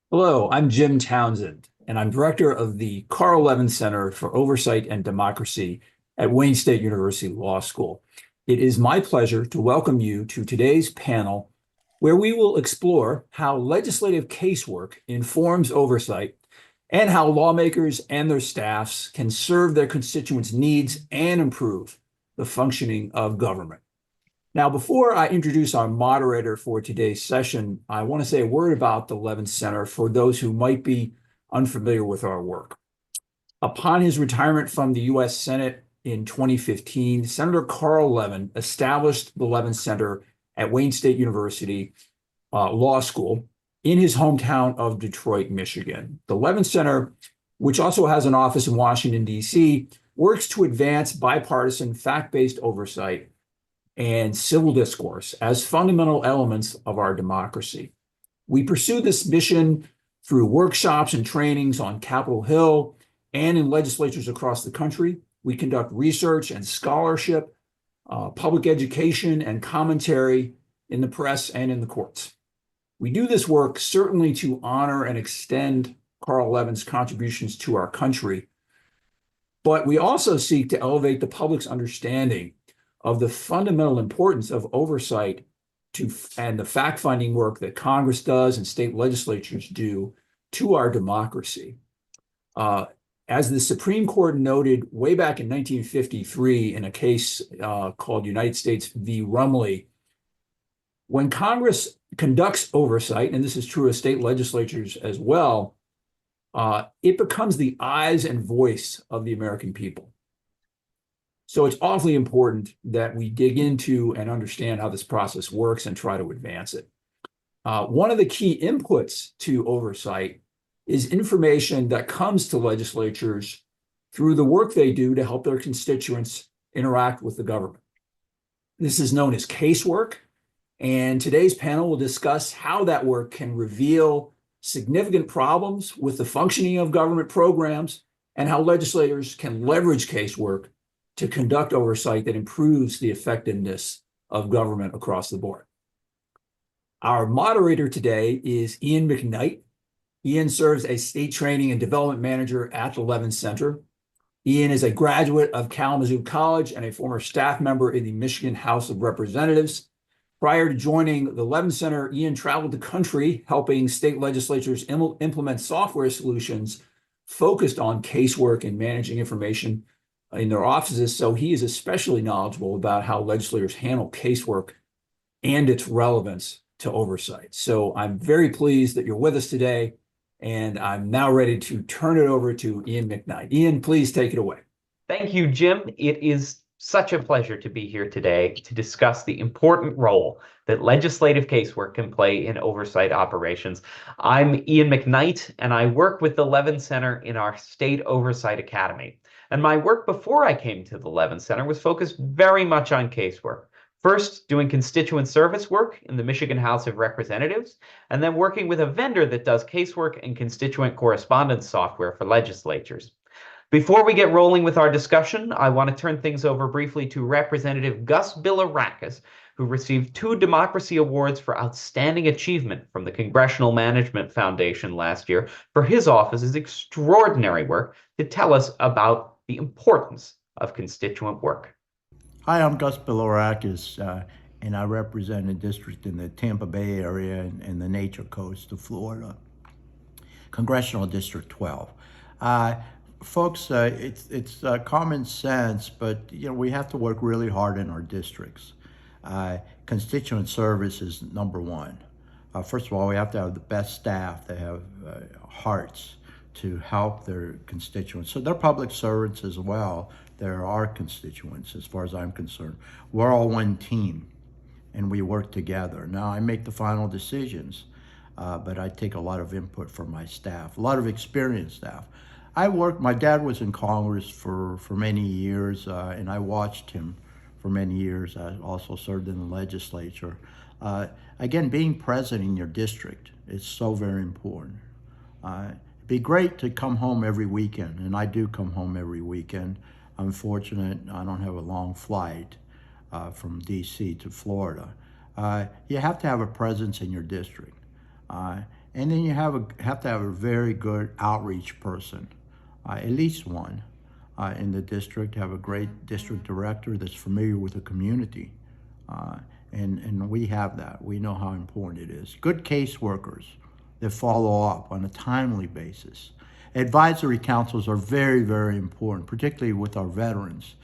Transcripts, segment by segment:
Hello, I'm Jim Townsend, and I'm director of the Carl Levin Center for Oversight and Democracy at Wayne State University Law School. It is my pleasure to welcome you to today's panel, where we will explore how legislative casework informs oversight and how lawmakers and their staffs can serve their constituents' needs and improve the functioning of government. Now, before I introduce our moderator for today's session, I want to say a word about the Levin Center for those who might be unfamiliar with our work. Upon his retirement from the U.S. Senate in 2015, Senator Carl Levin established the Levin Center at Wayne State University Law School in his hometown of Detroit, Michigan. The Levin Center, which also has an office in Washington, D.C., works to advance bipartisan, fact-based oversight and civil discourse as fundamental elements of our democracy. We pursue this mission through workshops and trainings on Capitol Hill and in legislatures across the country. We conduct research and scholarship, public education and commentary in the press and in the courts. We do this work certainly to honor and extend Carl Levin's contributions to our country, but we also seek to elevate the public's understanding of the fundamental importance of oversight and the fact-finding work that Congress does and state legislatures do to our democracy. As the Supreme Court noted way back in 1953 in a case called United States v. Rumley, when Congress conducts oversight, and this is true of state legislatures as well, it becomes the eyes and voice of the American people. So it's awfully important that we dig into and understand how this process works and try to advance it. One of the key inputs to oversight is information that comes to legislatures through the work they do to help their constituents interact with the government. This is known as casework, and today's panel will discuss how that work can reveal significant problems with the functioning of government programs and how legislators can leverage casework to conduct oversight that improves the effectiveness of government across the board. Our moderator today is Ian McKnight. Ian serves as State Training and Development Manager at the Levin Center. Ian is a graduate of Kalamazoo College and a former staff member in the Michigan House of Representatives. Prior to joining the Levin Center, Ian traveled the country helping state legislatures implement software solutions focused on casework and managing information in their offices, so he is especially knowledgeable about how legislators handle casework and its relevance to oversight. So I'm very pleased that you're with us today, and I'm now ready to turn it over to Ian McKnight. Ian, please take it away. Thank you, Jim. It is such a pleasure to be here today to discuss the important role that legislative casework can play in oversight operations. I'm Ian McKnight, and I work with the Levin Center in our State Oversight Academy. And my work before I came to the Levin Center was focused very much on casework. First, doing constituent service work in the Michigan House of Representatives, and then working with a vendor that does casework and constituent correspondence software for legislatures. Before we get rolling with our discussion, I want to turn things over briefly to Representative Gus Bilirakis, who received 2 Democracy Awards for Outstanding Achievement from the Congressional Management Foundation last year for his office's extraordinary work to tell us about the importance of constituent work. Hi, I'm Gus Bilirakis, and I represent a district in the Tampa Bay area and the Nature Coast of Florida, Congressional District 12. Folks, it's common sense, but we have to work really hard in our districts. Constituent service is number one. First of all, we have to have the best staff that have hearts to help their constituents. So they're public servants as well. They're our constituents, as far as I'm concerned. We're all one team, and we work together. Now, I make the final decisions, but I take a lot of input from my staff, a lot of experienced staff. My dad was in Congress for many years, and I watched him for many years. I also served in the legislature. Again, being present in your district is so very important. It'd be great to come home every weekend, and I do come home every weekend. I'm fortunate I don't have a long flight from DC to Florida. You have to have a presence in your district. And then you have to have a very good outreach person, at least one in the district. Have a great district director that's familiar with the community. And we have that. We know how important it is. Good caseworkers that follow up on a timely basis. Advisory councils are very, very important, particularly with our veterans,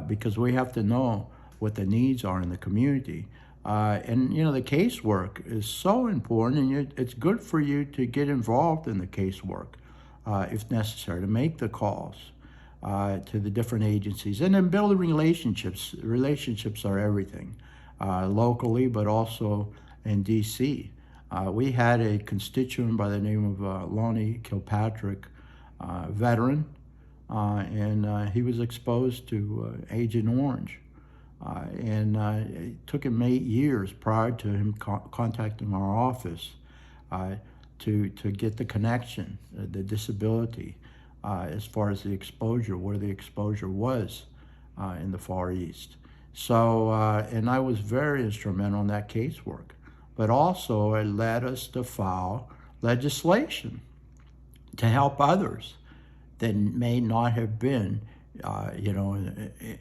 because we have to know what the needs are in the community. And you know, the casework is so important, and it's good for you to get involved in the casework if necessary, to make the calls to the different agencies, and then building relationships. Relationships are everything, locally, but also in DC. We had a constituent by the name of Lonnie Kilpatrick, veteran, and he was exposed to Agent Orange. It took him 8 years prior to him contacting our office to get the connection, the disability, as far as the exposure, where the exposure was in the Far East. So, and I was very instrumental in that casework. But also it led us to file legislation to help others that may not have been, you know,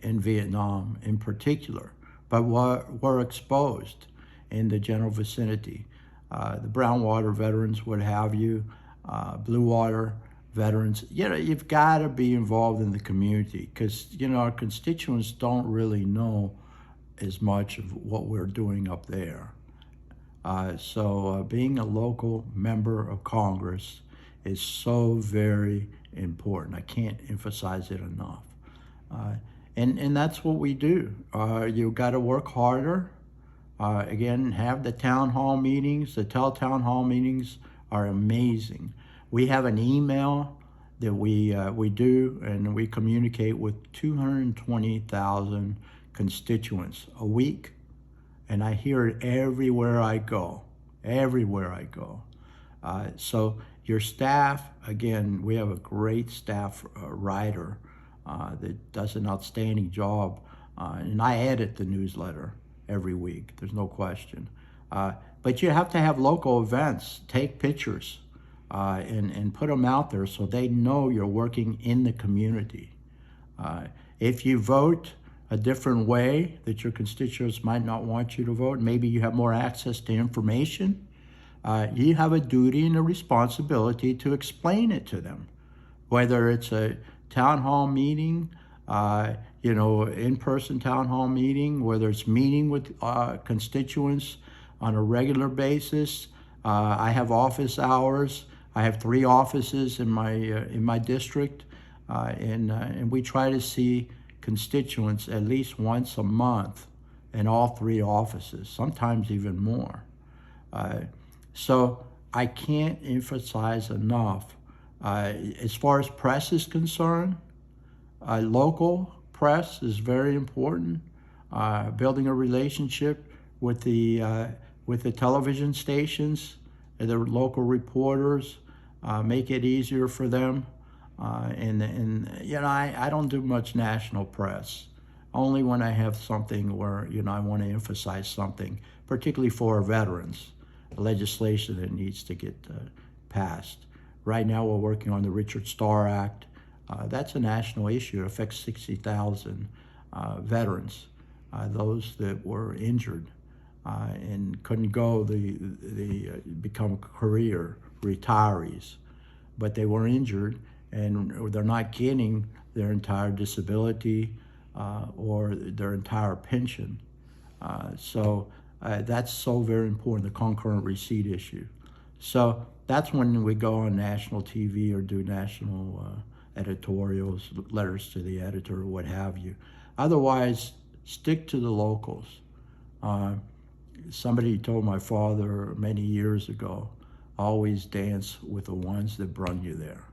in Vietnam in particular, but were exposed in the general vicinity. The brown water veterans, what have you, blue water veterans. You know, you've got to be involved in the community, because, you know, our constituents don't really know as much of what we're doing up there. So being a local member of Congress is so very important. I can't emphasize it enough. And that's what we do. You've got to work harder. Again, have the town hall meetings. The town hall meetings are amazing. We have an email that we do, and we communicate with 220,000 constituents a week. And I hear it everywhere I go, so your staff, again, we have a great staff writer that does an outstanding job. And I edit the newsletter every week, there's no question. But you have to have local events, take pictures, and put them out there so they know you're working in the community. If you vote a different way that your constituents might not want you to vote, maybe you have more access to information, you have a duty and a responsibility to explain it to them. Whether it's a town hall meeting, you know, in-person town hall meeting, whether it's meeting with constituents on a regular basis. I have office hours. I have 3 offices in my district, and we try to see constituents at least once a month in all 3 offices, sometimes even more. So I can't emphasize enough, as far as press is concerned, local press is very important. Building a relationship with the television stations, the local reporters, make it easier for them. And you know, I don't do much national press, only when I have something where, you know, I want to emphasize something, particularly for veterans, legislation that needs to get passed. Right now we're working on the Richard Starr Act. That's a national issue. It affects 60,000 veterans, those that were injured and couldn't go, become career retirees, but they were injured and they're not getting their entire disability or their entire pension. So that's so very important, the concurrent receipt issue. So that's when we go on national TV or do national editorials, letters to the editor, or what have you. Otherwise, stick to the locals. Somebody told my father many years ago, always dance with the ones that brought you there.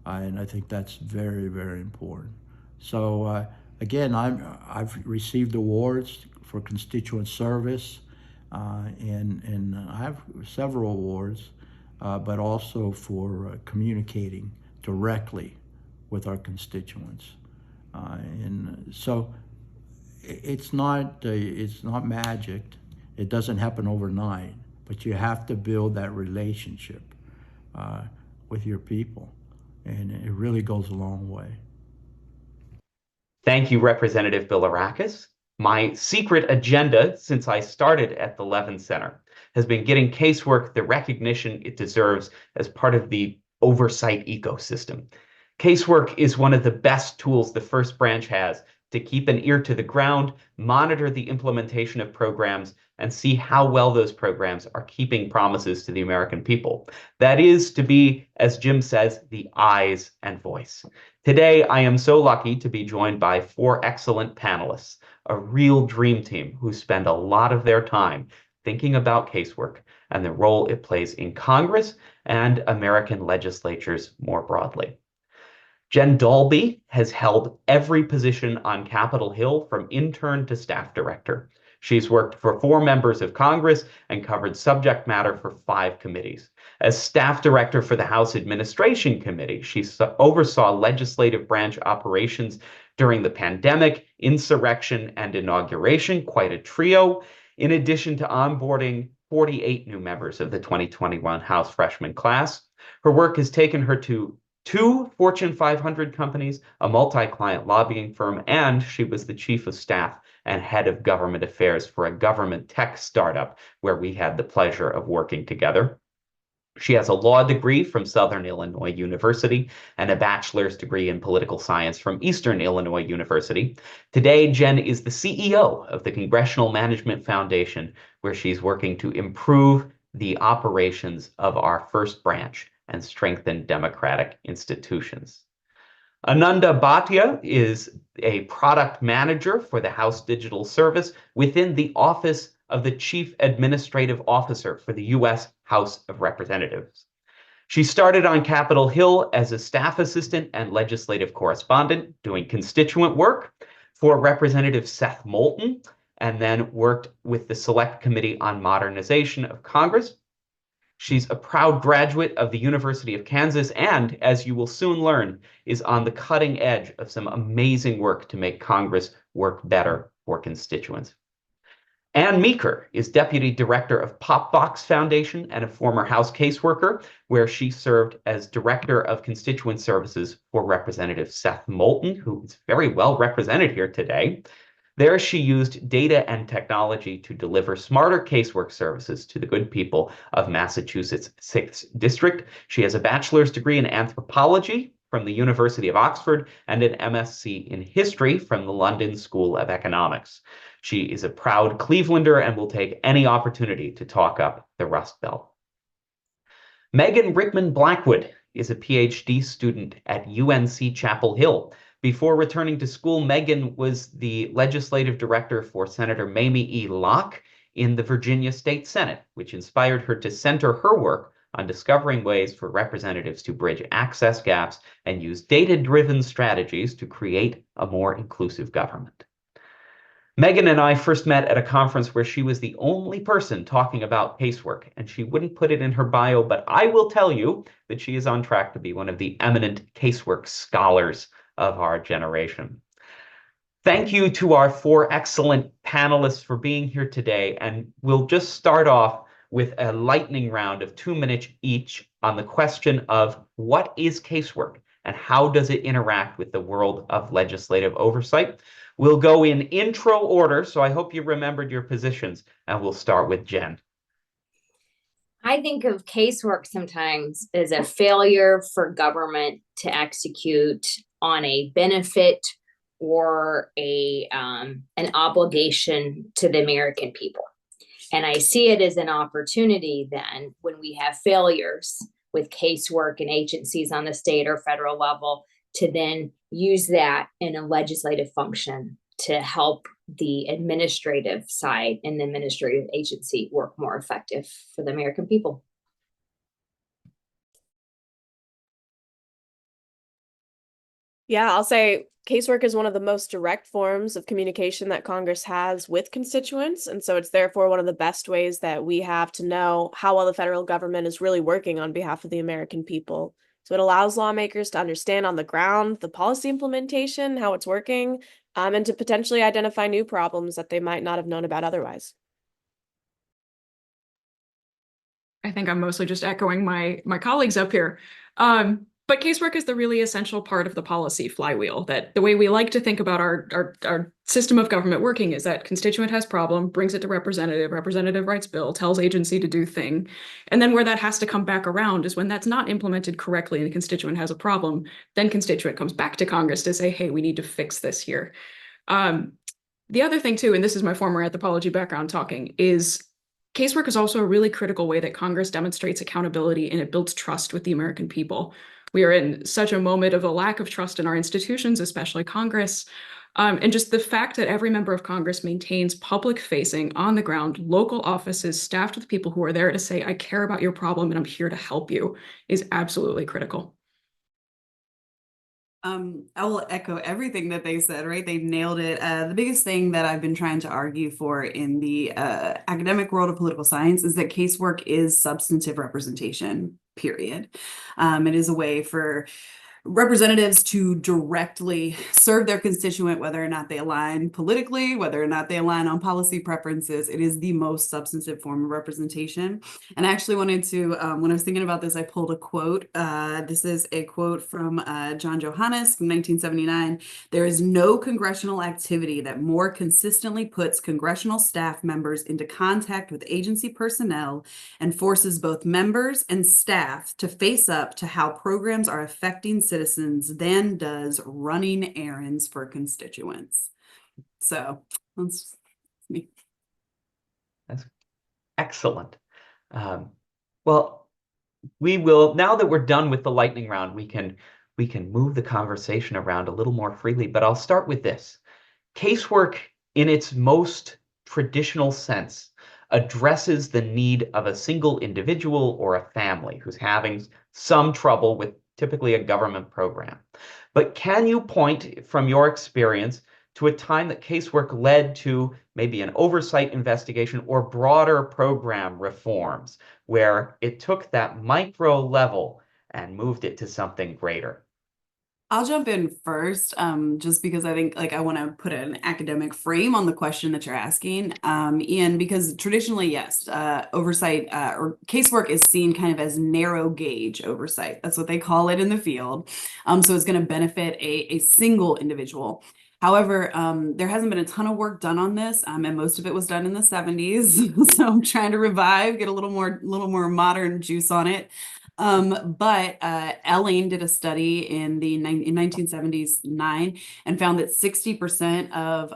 And I think that's very, very important. So again, I've received awards for constituent service, and I have several awards, but also for communicating directly with our constituents. And so it's not magic. It doesn't happen overnight, but you have to build that relationship with your people, and it really goes a long way. Thank you, Representative Bilirakis. My secret agenda since I started at the Levin Center has been getting casework the recognition it deserves as part of the oversight ecosystem. Casework is one of the best tools the First Branch has to keep an ear to the ground, monitor the implementation of programs, and see how well those programs are keeping promises to the American people. That is to be, as Jim says, the eyes and voice. Today, I am so lucky to be joined by 4 excellent panelists, a real dream team who spend a lot of their time thinking about casework and the role it plays in Congress and American legislatures more broadly. Jen Dalby has held every position on Capitol Hill from intern to staff director. She's worked for 4 members of Congress and covered subject matter for 5 committees. As staff director for the House Administration Committee, she oversaw legislative branch operations during the pandemic, insurrection, and inauguration, quite a trio, in addition to onboarding 48 new members of the 2021 House freshman class. Her work has taken her to 2 Fortune 500 companies, a multi-client lobbying firm, and she was the chief of staff and head of government affairs for a government tech startup where we had the pleasure of working together. She has a law degree from Southern Illinois University and a bachelor's degree in political science from Eastern Illinois University. Today, Jen is the CEO of the Congressional Management Foundation, where she's working to improve the operations of our First Branch and strengthen democratic institutions. Ananda Bhatia is a product manager for the House Digital Service within the Office of the Chief Administrative Officer for the U.S. House of Representatives. She started on Capitol Hill as a staff assistant and legislative correspondent doing constituent work for Representative Seth Moulton, and then worked with the Select Committee on Modernization of Congress. She's a proud graduate of the University of Kansas and, as you will soon learn, is on the cutting edge of some amazing work to make Congress work better for constituents. Ann Meeker is Deputy Director of Popbox Foundation and a former House caseworker, where she served as Director of Constituent Services for Representative Seth Moulton, who is very well represented here today. There, she used data and technology to deliver smarter casework services to the good people of Massachusetts' 6th District. She has a bachelor's degree in anthropology from the University of Oxford and an MSc in history from the London School of Economics. She is a proud Clevelander and will take any opportunity to talk up the Rust Belt. Megan Rickman Blackwood is a PhD student at UNC Chapel Hill. Before returning to school, Megan was the legislative director for Senator Mamie E. Locke in the Virginia State Senate, which inspired her to center her work on discovering ways for representatives to bridge access gaps and use data-driven strategies to create a more inclusive government. Megan and I first met at a conference where she was the only person talking about casework, and she wouldn't put it in her bio, but I will tell you that she is on track to be one of the eminent casework scholars of our generation. Thank you to our 4 excellent panelists for being here today, and we'll just start off with a lightning round of 2 minutes each on the question of what is casework and how does it interact with the world of legislative oversight. We'll go in intro order, so I hope you remembered your positions, and we'll start with Jen. I think of casework sometimes as a failure for government to execute on a benefit or an obligation to the American people. And I see it as an opportunity then when we have failures with casework and agencies on the state or federal level to then use that in a legislative function to help the administrative side and the administrative agency work more effective for the American people. Yeah, I'll say casework is one of the most direct forms of communication that Congress has with constituents. And so it's therefore one of the best ways that we have to know how well the federal government is really working on behalf of the American people. So it allows lawmakers to understand on the ground the policy implementation, how it's working, and to potentially identify new problems that they might not have known about otherwise. I think I'm mostly just echoing my colleagues up here. But casework is the really essential part of the policy flywheel, that the way we like to think about our system of government working is that constituent has problem, brings it to representative, representative writes bill, tells agency to do thing. And then where that has to come back around is when that's not implemented correctly and the constituent has a problem, then constituent comes back to Congress to say, hey, we need to fix this here. The other thing too, and this is my former anthropology background talking, is casework is also a really critical way that Congress demonstrates accountability and it builds trust with the American people. We are in such a moment of a lack of trust in our institutions, especially Congress. And just the fact that every member of Congress maintains public-facing, on-the-ground, local offices staffed with people who are there to say, I care about your problem and I'm here to help you, is absolutely critical. I will echo everything that they said, right? They nailed it. The biggest thing that I've been trying to argue for in the academic world of political science is that casework is substantive representation, period. It is a way for representatives to directly serve their constituent, whether or not they align politically, whether or not they align on policy preferences. It is the most substantive form of representation. And I actually wanted to, when I was thinking about this, I pulled a quote. This is a quote from John Johannes from 1979. There is no congressional activity that more consistently puts congressional staff members into contact with agency personnel and forces both members and staff to face up to how programs are affecting citizens than does running errands for constituents. So that's me. That's excellent. Well, we will, now that we're done with the lightning round, we can move the conversation around a little more freely, but I'll start with this. Casework, in its most traditional sense, addresses the need of a single individual or a family who's having some trouble with typically a government program. But can you point from your experience to a time that casework led to maybe an oversight investigation or broader program reforms where it took that micro level and moved it to something greater? I'll jump in first, just because I think I want to put an academic frame on the question that you're asking, Ian, because traditionally, yes, oversight or casework is seen kind of as narrow gauge oversight. That's what they call it in the field. So it's going to benefit a single individual. However, there hasn't been a ton of work done on this, and most of it was done in the 70s. So I'm trying to revive, get a little more modern juice on it. But Elling did a study in 1979 and found that 60% of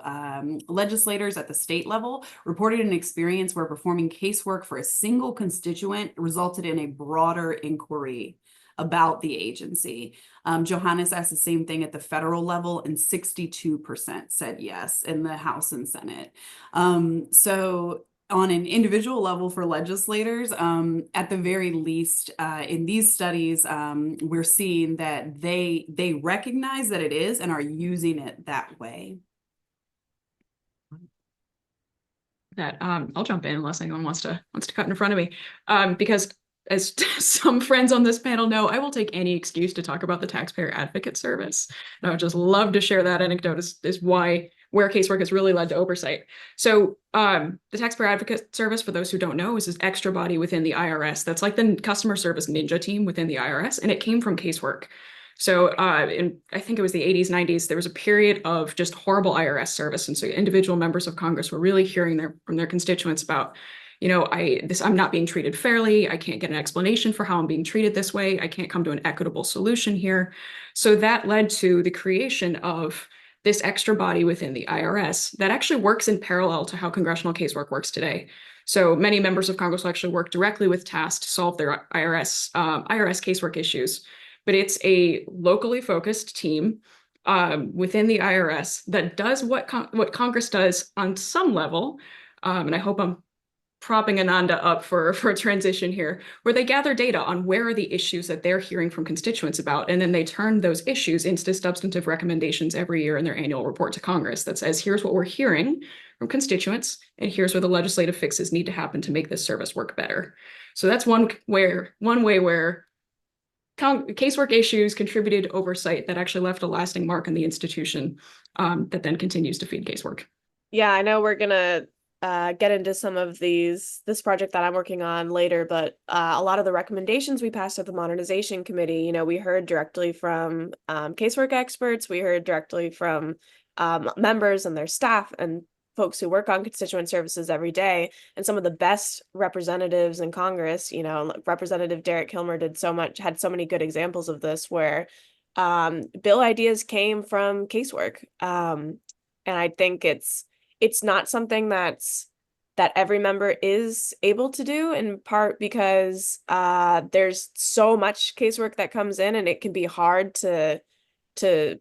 legislators at the state level reported an experience where performing casework for a single constituent resulted in a broader inquiry about the agency. Johannes asked the same thing at the federal level, and 62% said yes in the House and Senate. So on an individual level for legislators, at the very least, in these studies, we're seeing that they recognize that it is and are using it that way. That I'll jump in unless anyone wants to cut in front of me, because as some friends on this panel know, I will take any excuse to talk about the Taxpayer Advocate Service. And I would just love to share that anecdote is where casework has really led to oversight. So the Taxpayer Advocate Service, for those who don't know, is this extra body within the IRS that's like the customer service ninja team within the IRS, and it came from casework. So in, I think it was the 80s, 90s, there was a period of just horrible IRS service. And so individual members of Congress were really hearing from their constituents about, you know, I'm not being treated fairly. I can't get an explanation for how I'm being treated this way. I can't come to an equitable solution here. So that led to the creation of this extra body within the IRS that actually works in parallel to how congressional casework works today. So many members of Congress will actually work directly with TASC to solve their IRS casework issues. But it's a locally focused team within the IRS that does what Congress does on some level. And I hope I'm propping Ananda up for a transition here, where they gather data on where are the issues that they're hearing from constituents about, and then they turn those issues into substantive recommendations every year in their annual report to Congress that says, here's what we're hearing from constituents, and here's where the legislative fixes need to happen to make this service work better. So that's one way where casework issues contributed to oversight that actually left a lasting mark on the institution that then continues to feed casework. Yeah, I know we're gonna get into some of this project that I'm working on later, but a lot of the recommendations we passed at the modernization committee, you know, we heard directly from casework experts, we heard directly from members and their staff and folks who work on constituent services every day, and some of the best representatives in Congress, you know, Representative Derek Kilmer had so many good examples of this, where bill ideas came from casework. And I think it's not something that every member is able to do, in part because there's so much casework that comes in, and it can be hard to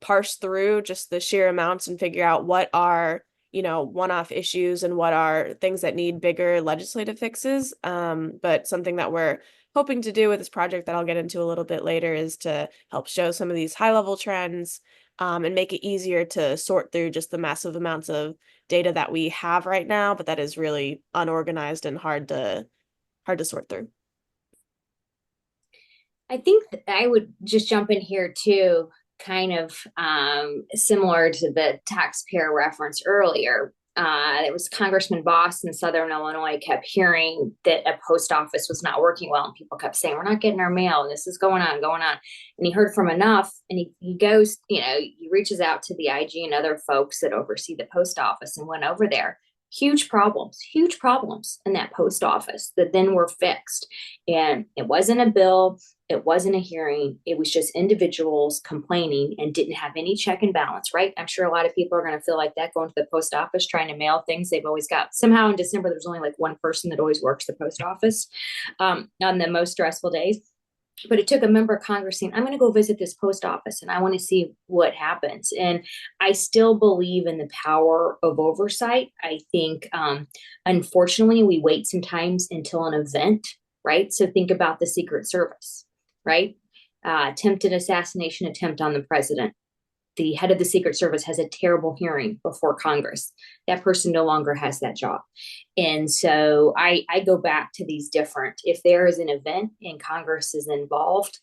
parse through just the sheer amounts and figure out what are, you know, one-off issues and what are things that need bigger legislative fixes. But something that we're hoping to do with this project that I'll get into a little bit later is to help show some of these high-level trends and make it easier to sort through just the massive amounts of data that we have right now, but that is really unorganized and hard to sort through. I think I would just jump in here too, kind of similar to the taxpayer reference earlier. It was Congressman Boss in Southern Illinois kept hearing that a post office was not working well, and people kept saying, we're not getting our mail, and this is going on. And he heard from enough, and he goes, you know, he reaches out to the IG and other folks that oversee the post office and went over there. Huge problems in that post office that then were fixed. And it wasn't a bill, it wasn't a hearing, it was just individuals complaining and didn't have any check and balance, right? I'm sure a lot of people are going to feel like that going to the post office, trying to mail things they've always got. Somehow in December, there's only like one person that always works the post office on the most stressful days. But it took a member of Congress saying, I'm going to go visit this post office and I want to see what happens. And I still believe in the power of oversight. I think, unfortunately, we wait sometimes until an event, right? So think about the Secret Service, right? Attempted assassination attempt on the president. The head of the Secret Service has a terrible hearing before Congress. That person no longer has that job. And so I go back to these different, if there is an event and Congress is involved,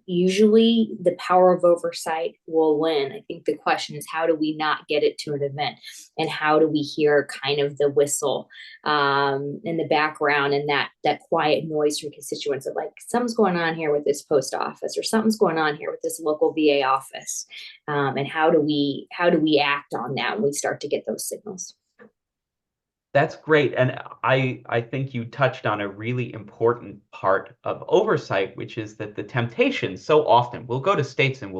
usually the power of oversight will win. I think the question is, how do we not get it to an event? And how do we hear kind of the whistle in the background and that quiet noise from constituents of like, something's going on here with this post office, or something's going on here with this local VA office. And how do we act on that when we start to get those signals? That's great. And I think you touched on a really important part of oversight, which is that the temptation so often, we'll go to states and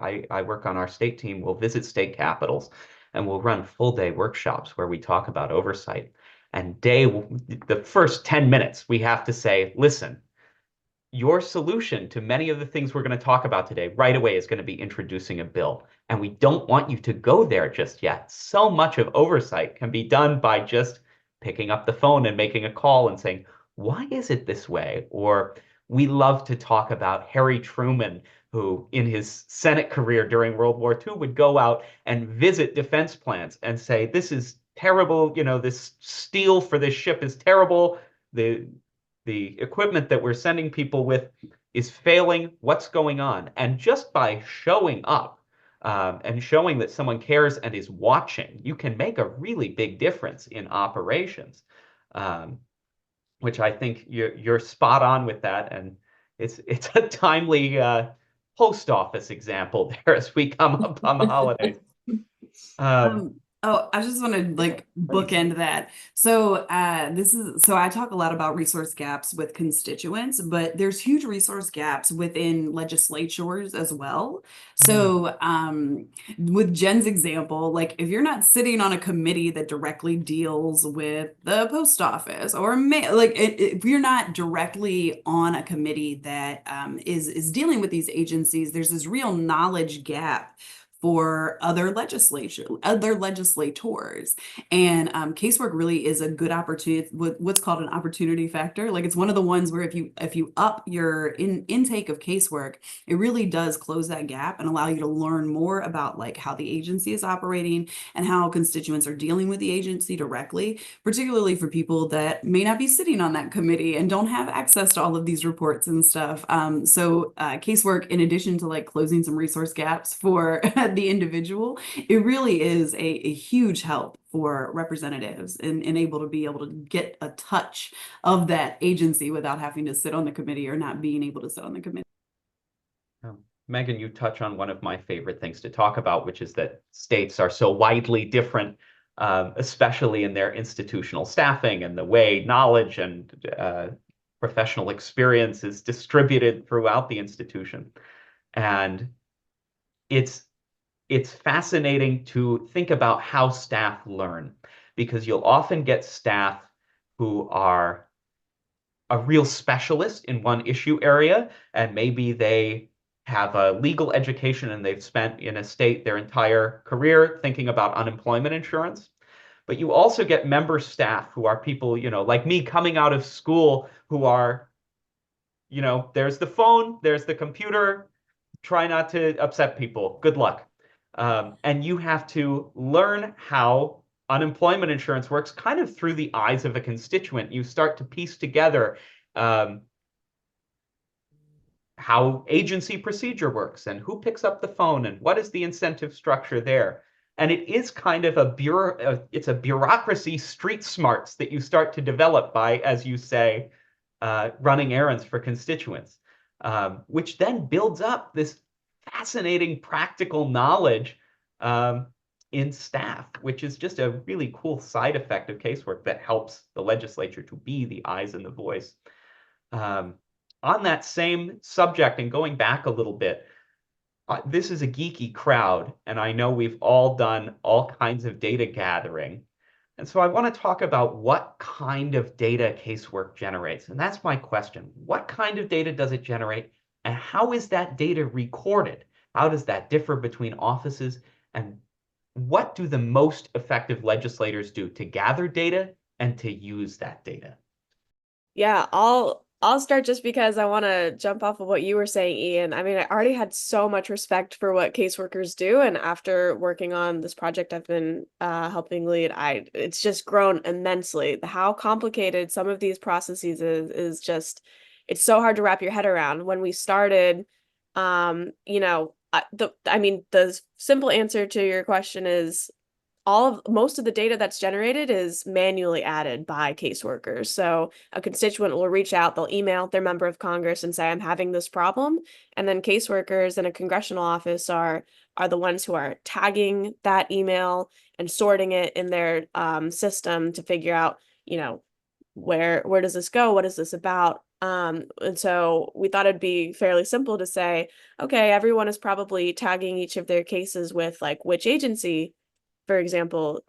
I work on our state team, we'll visit state capitals and we'll run full day workshops where we talk about oversight. And the first 10 minutes, we have to say, listen, your solution to many of the things we're going to talk about today right away is going to be introducing a bill. And we don't want you to go there just yet. So much of oversight can be done by just picking up the phone and making a call and saying, why is it this way? Or we love to talk about Harry Truman, who in his Senate career during World War II would go out and visit defense plants and say, this is terrible. You know, this steel for this ship is terrible. The equipment that we're sending people with is failing. What's going on? And just by showing up and showing that someone cares and is watching, you can make a really big difference in operations, which I think you're spot on with that. And it's a timely post office example there as we come up on the holidays. Oh, I just want to like bookend that. So I talk a lot about resource gaps with constituents, but there's huge resource gaps within legislatures as well. So with Jen's example, like if you're not sitting on a committee that directly deals with the post office or if you're not directly on a committee that is dealing with these agencies, there's this real knowledge gap for other legislators. And casework really is a good opportunity, what's called an opportunity factor. Like it's one of the ones where if you up your intake of casework, it really does close that gap and allow you to learn more about like how the agency is operating and how constituents are dealing with the agency directly, particularly for people that may not be sitting on that committee and don't have access to all of these reports and stuff. So casework, in addition to like closing some resource gaps for the individual, it really is a huge help for representatives and able to get a touch of that agency without having to sit on the committee or not being able to sit on the committee. Megan, you touch on one of my favorite things to talk about, which is that states are so widely different, especially in their institutional staffing and the way knowledge and professional experience is distributed throughout the institution. And it's fascinating to think about how staff learn, because you'll often get staff who are a real specialist in one issue area, and maybe they have a legal education and they've spent in a state their entire career thinking about unemployment insurance. But you also get member staff who are people, like me coming out of school who are, there's the phone, there's the computer, try not to upset people. Good luck. And you have to learn how unemployment insurance works kind of through the eyes of a constituent. You start to piece together how agency procedure works and who picks up the phone and what is the incentive structure there. And it is kind of it's a bureaucracy street smarts that you start to develop by, as you say, running errands for constituents, which then builds up this fascinating practical knowledge in staff, which is just a really cool side effect of casework that helps the legislature to be the eyes and the voice. On that same subject, and going back a little bit, this is a geeky crowd, and I know we've all done all kinds of data gathering. And so I want to talk about what kind of data casework generates. And that's my question. What kind of data does it generate? And how is that data recorded? How does that differ between offices? And what do the most effective legislators do to gather data and to use that data? Yeah, I'll start just because I want to jump off of what you were saying, Ian. I mean, I already had so much respect for what caseworkers do, and after working on this project I've been helping lead, it's just grown immensely. How complicated some of these processes is just, it's so hard to wrap your head around. When we started, the simple answer to your question is most of the data that's generated is manually added by caseworkers. So a constituent will reach out, they'll email their member of Congress and say, I'm having this problem. And then caseworkers in a congressional office are the ones who are tagging that email and sorting it in their system to figure out, where does this go? What is this about? And so we thought it'd be fairly simple to say, okay, everyone is probably tagging each of their cases with like which agency, for example,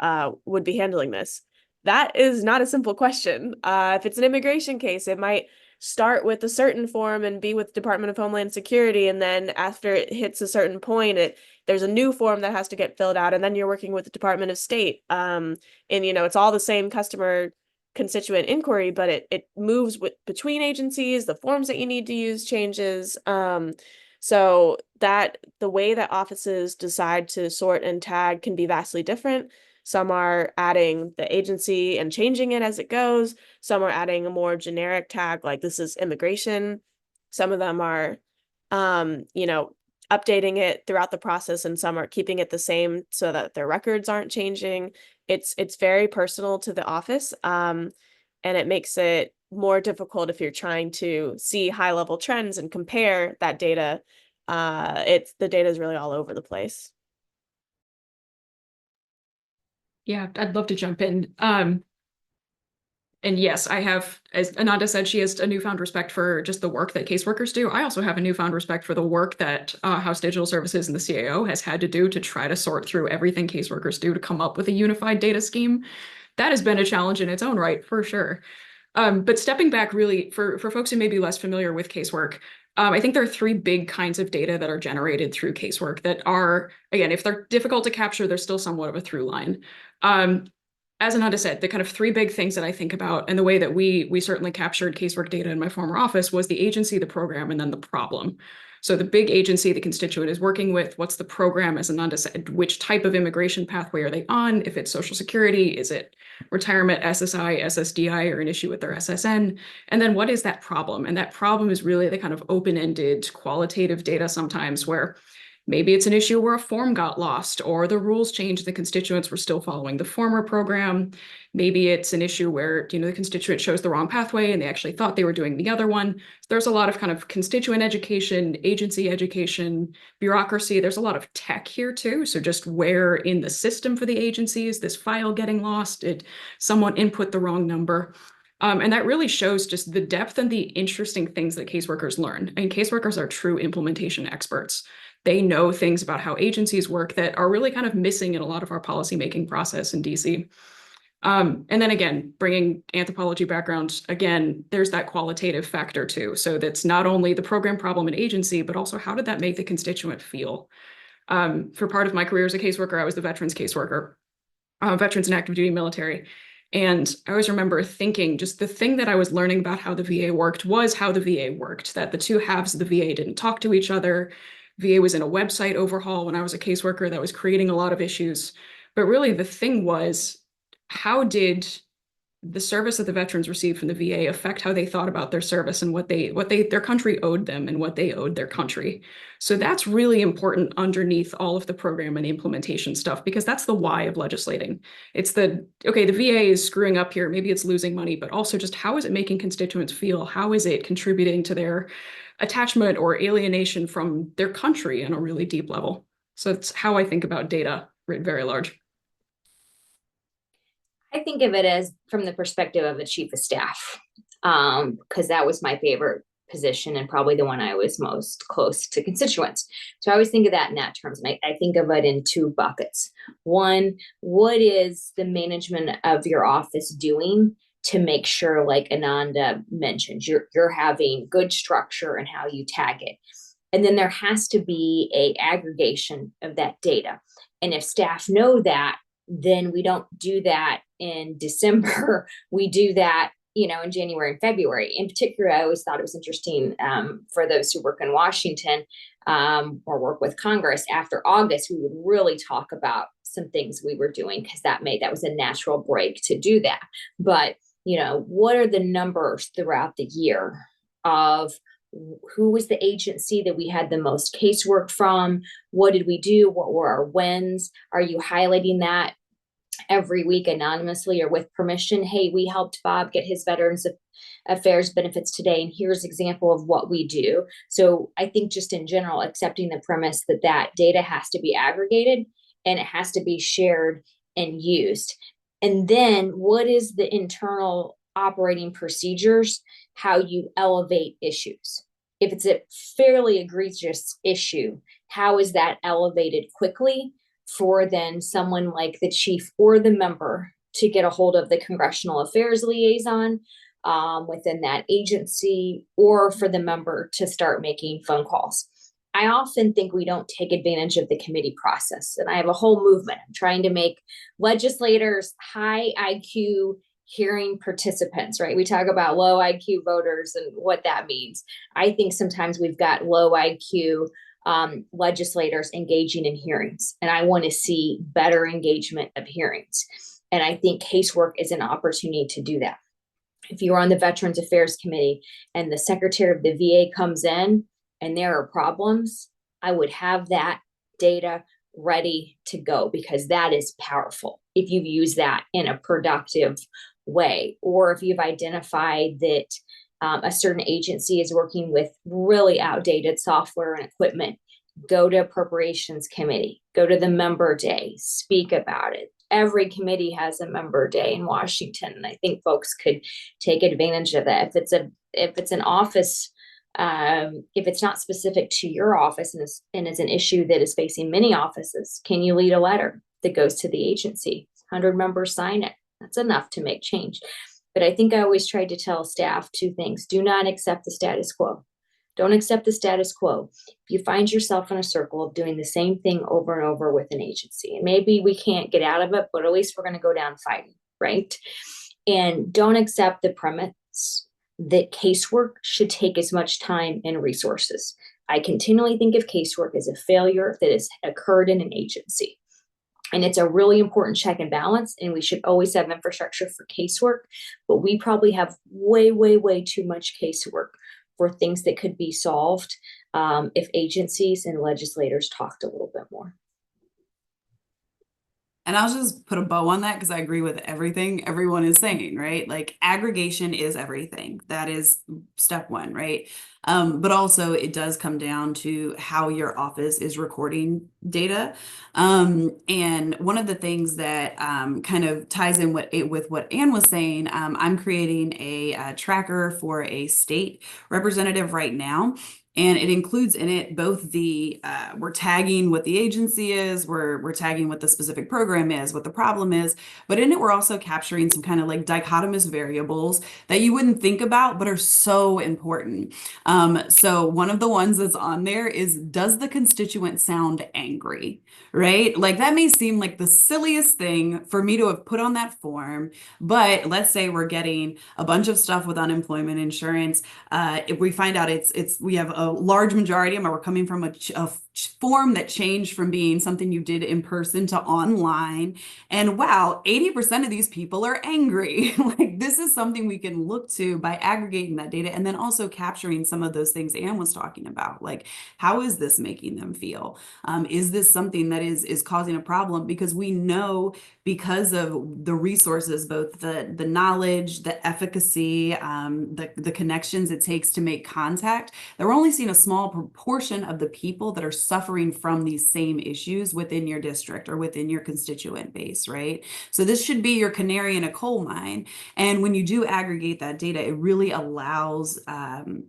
would be handling this. That is not a simple question. If it's an immigration case, it might start with a certain form and be with Department of Homeland Security. And then after it hits a certain point, there's a new form that has to get filled out. And then you're working with the Department of State. And, it's all the same customer constituent inquiry, but it moves between agencies. The forms that you need to use changes. So that the way that offices decide to sort and tag can be vastly different. Some are adding the agency and changing it as it goes. Some are adding a more generic tag, like this is immigration. Some of them are, updating it throughout the process, and some are keeping it the same so that their records aren't changing. It's very personal to the office, and it makes it more difficult if you're trying to see high-level trends and compare that data. The data is really all over the place. Yeah, I'd love to jump in. And yes, I have, as Ananda said, she has a newfound respect for just the work that caseworkers do. I also have a newfound respect for the work that House Digital Services and the CAO has had to do to try to sort through everything caseworkers do to come up with a unified data scheme. That has been a challenge in its own right, for sure. But stepping back really, for folks who may be less familiar with casework, I think there are three big kinds of data that are generated through casework that are, again, if they're difficult to capture, they're still somewhat of a through line. As Ananda said, the kind of three big things that I think about, and the way that we certainly captured casework data in my former office, was the agency, the program, and then the problem. So the big agency the constituent is working with, what's the program, as Ananda said, which type of immigration pathway are they on? If it's Social Security, is it retirement, SSI, SSDI, or an issue with their SSN? And then what is that problem? And that problem is really the kind of open-ended qualitative data sometimes where Maybe it's an issue where a form got lost or the rules changed, the constituents were still following the former program. Maybe it's an issue where, the constituent chose the wrong pathway and they actually thought they were doing the other one. So there's a lot of kind of constituent education, agency education, bureaucracy. There's a lot of tech here too. So just where in the system for the agency is this file getting lost? Did someone input the wrong number? And that really shows just the depth and the interesting things that caseworkers learn. And caseworkers are true implementation experts. They know things about how agencies work that are really kind of missing in a lot of our policymaking process in DC. And then again, bringing anthropology background, again, there's that qualitative factor too. So that's not only the program problem and agency, but also how did that make the constituent feel? For part of my career as a caseworker, I was the veterans caseworker, veterans and active duty military. And I always remember thinking just the thing that I was learning about how the VA worked was how the VA worked, that the two halves of the VA didn't talk to each other. VA was in a website overhaul when I was a caseworker that was creating a lot of issues. But really the thing was, how did the service that the veterans received from the VA affect how they thought about their service and what their country owed them and what they owed their country? So that's really important underneath all of the program and implementation stuff, because that's the why of legislating. It's the VA is screwing up here, maybe it's losing money, but also just how is it making constituents feel? How is it contributing to their attachment or alienation from their country on a really deep level? So it's how I think about data writ very large. I think of it as from the perspective of a chief of staff, because that was my favorite position and probably the one I was most close to constituents. So I always think of that in that terms. And I think of it in two buckets. One, what is the management of your office doing to make sure, like Ananda mentioned, you're having good structure and how you tag it? And then there has to be a aggregation of that data. And if staff know that, then we don't do that in December. We do that, in January and February. In particular, I always thought it was interesting for those who work in Washington or work with Congress. After August, we would really talk about some things we were doing because that was a natural break to do that. But, what are the numbers throughout the year of who was the agency that we had the most casework from? What did we do? What were our wins? Are you highlighting that every week anonymously or with permission? Hey, we helped Bob get his Veterans Affairs benefits today, and here's an example of what we do. So I think just in general, accepting the premise that data has to be aggregated and it has to be shared and used. And then what is the internal operating procedures, how you elevate issues? If it's a fairly egregious issue, how is that elevated quickly for then someone like the chief or the member to get a hold of the congressional affairs liaison within that agency, or for the member to start making phone calls? I often think we don't take advantage of the committee process. And I have a whole movement. I'm trying to make legislators high IQ hearing participants, right? We talk about low IQ voters and what that means. I think sometimes we've got low IQ legislators engaging in hearings, and I want to see better engagement of hearings. And I think casework is an opportunity to do that. If you're on the Veterans Affairs Committee and the secretary of the VA comes in and there are problems, I would have that data ready to go, because that is powerful if you've used that in a productive way, or if you've identified that a certain agency is working with really outdated software and equipment. Go to Appropriations Committee, go to the member day, speak about it. Every committee has a member day in Washington, and I think folks could take advantage of that. If it's an office, if it's not specific to your office and is an issue that is facing many offices, can you lead a letter that goes to the agency? 100 members sign it. That's enough to make change. But I think I always try to tell staff two things. Do not accept the status quo. Don't accept the status quo. If you find yourself in a circle of doing the same thing over and over with an agency, and maybe we can't get out of it, but at least we're going to go down fighting, right? And don't accept the premise that casework should take as much time and resources. I continually think of casework as a failure that has occurred in an agency. And it's a really important check and balance, and we should always have infrastructure for casework, but we probably have way, way, way too much casework for things that could be solved if agencies and legislators talked a little bit more. And I'll just put a bow on that because I agree with everything everyone is saying, right? Like aggregation is everything. That is step one, right? But also it does come down to how your office is recording data. And one of the things that kind of ties in with what Anne was saying, I'm creating a tracker for a state representative right now. And it includes in it both the we're tagging what the agency is, we're tagging what the specific program is, what the problem is, but in it we're also capturing some kind of like dichotomous variables that you wouldn't think about but are so important. So one of the ones that's on there is, does the constituent sound angry? Right? Like that may seem like the silliest thing for me to have put on that form, but let's say we're getting a bunch of stuff with unemployment insurance. If we find out we have a large majority of them are coming from a form that changed from being something you did in person to online. And wow, 80% of these people are angry. Like this is something we can look to by aggregating that data and then also capturing some of those things Anne was talking about. Like, how is this making them feel? Is this something that is causing a problem? Because we know, because of the resources, both the knowledge, the efficacy, the connections it takes to make contact, that we're only seeing a small proportion of the people that are suffering from these same issues within your district or within your constituent base, right? So this should be your canary in a coal mine. And when you do aggregate that data, it really allows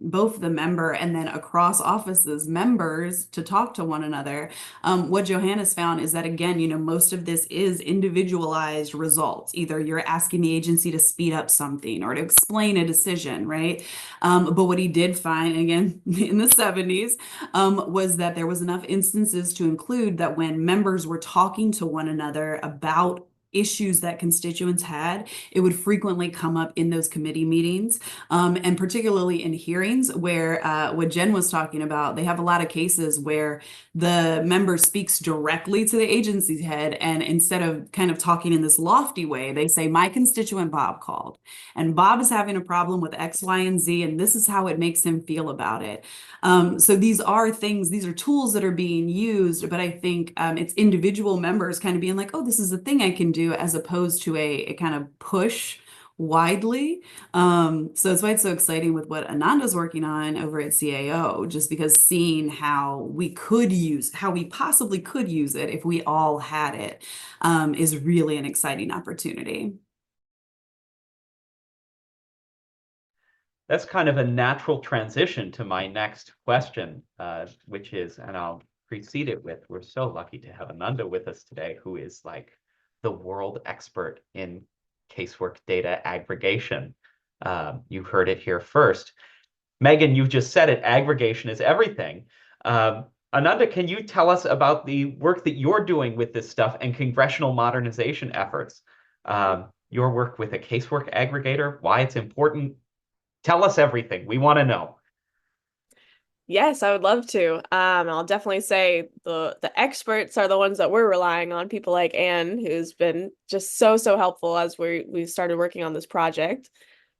both the member and then across offices, members to talk to one another. What Johanna's found is that, again, most of this is individualized results. Either you're asking the agency to speed up something or to explain a decision, right? But what he did find, again, in the 70s, was that there was enough instances to include that when members were talking to one another about issues that constituents had, it would frequently come up in those committee meetings, and particularly in hearings where what Jen was talking about, they have a lot of cases where the member speaks directly to the agency's head, and instead of kind of talking in this lofty way, they say, my constituent Bob called, and Bob is having a problem with X, Y, and Z, and this is how it makes him feel about it. So these are tools that are being used, but I think it's individual members kind of being like, oh, this is a thing I can do, as opposed to a kind of push widely. So that's why it's so exciting with what Ananda's working on over at CAO, just because seeing how we possibly could use it if we all had it, is really an exciting opportunity. That's kind of a natural transition to my next question, which is, and I'll precede it with, we're so lucky to have Ananda with us today, who is like the world expert in casework data aggregation. You heard it here first. Megan, you just said it, aggregation is everything. Ananda, can you tell us about the work that you're doing with this stuff and congressional modernization efforts? Your work with a casework aggregator, why it's important? Tell us everything. We want to know. Yes, I would love to. I'll definitely say the experts are the ones that we're relying on, people like Anne, who's been just so helpful as we started working on this project.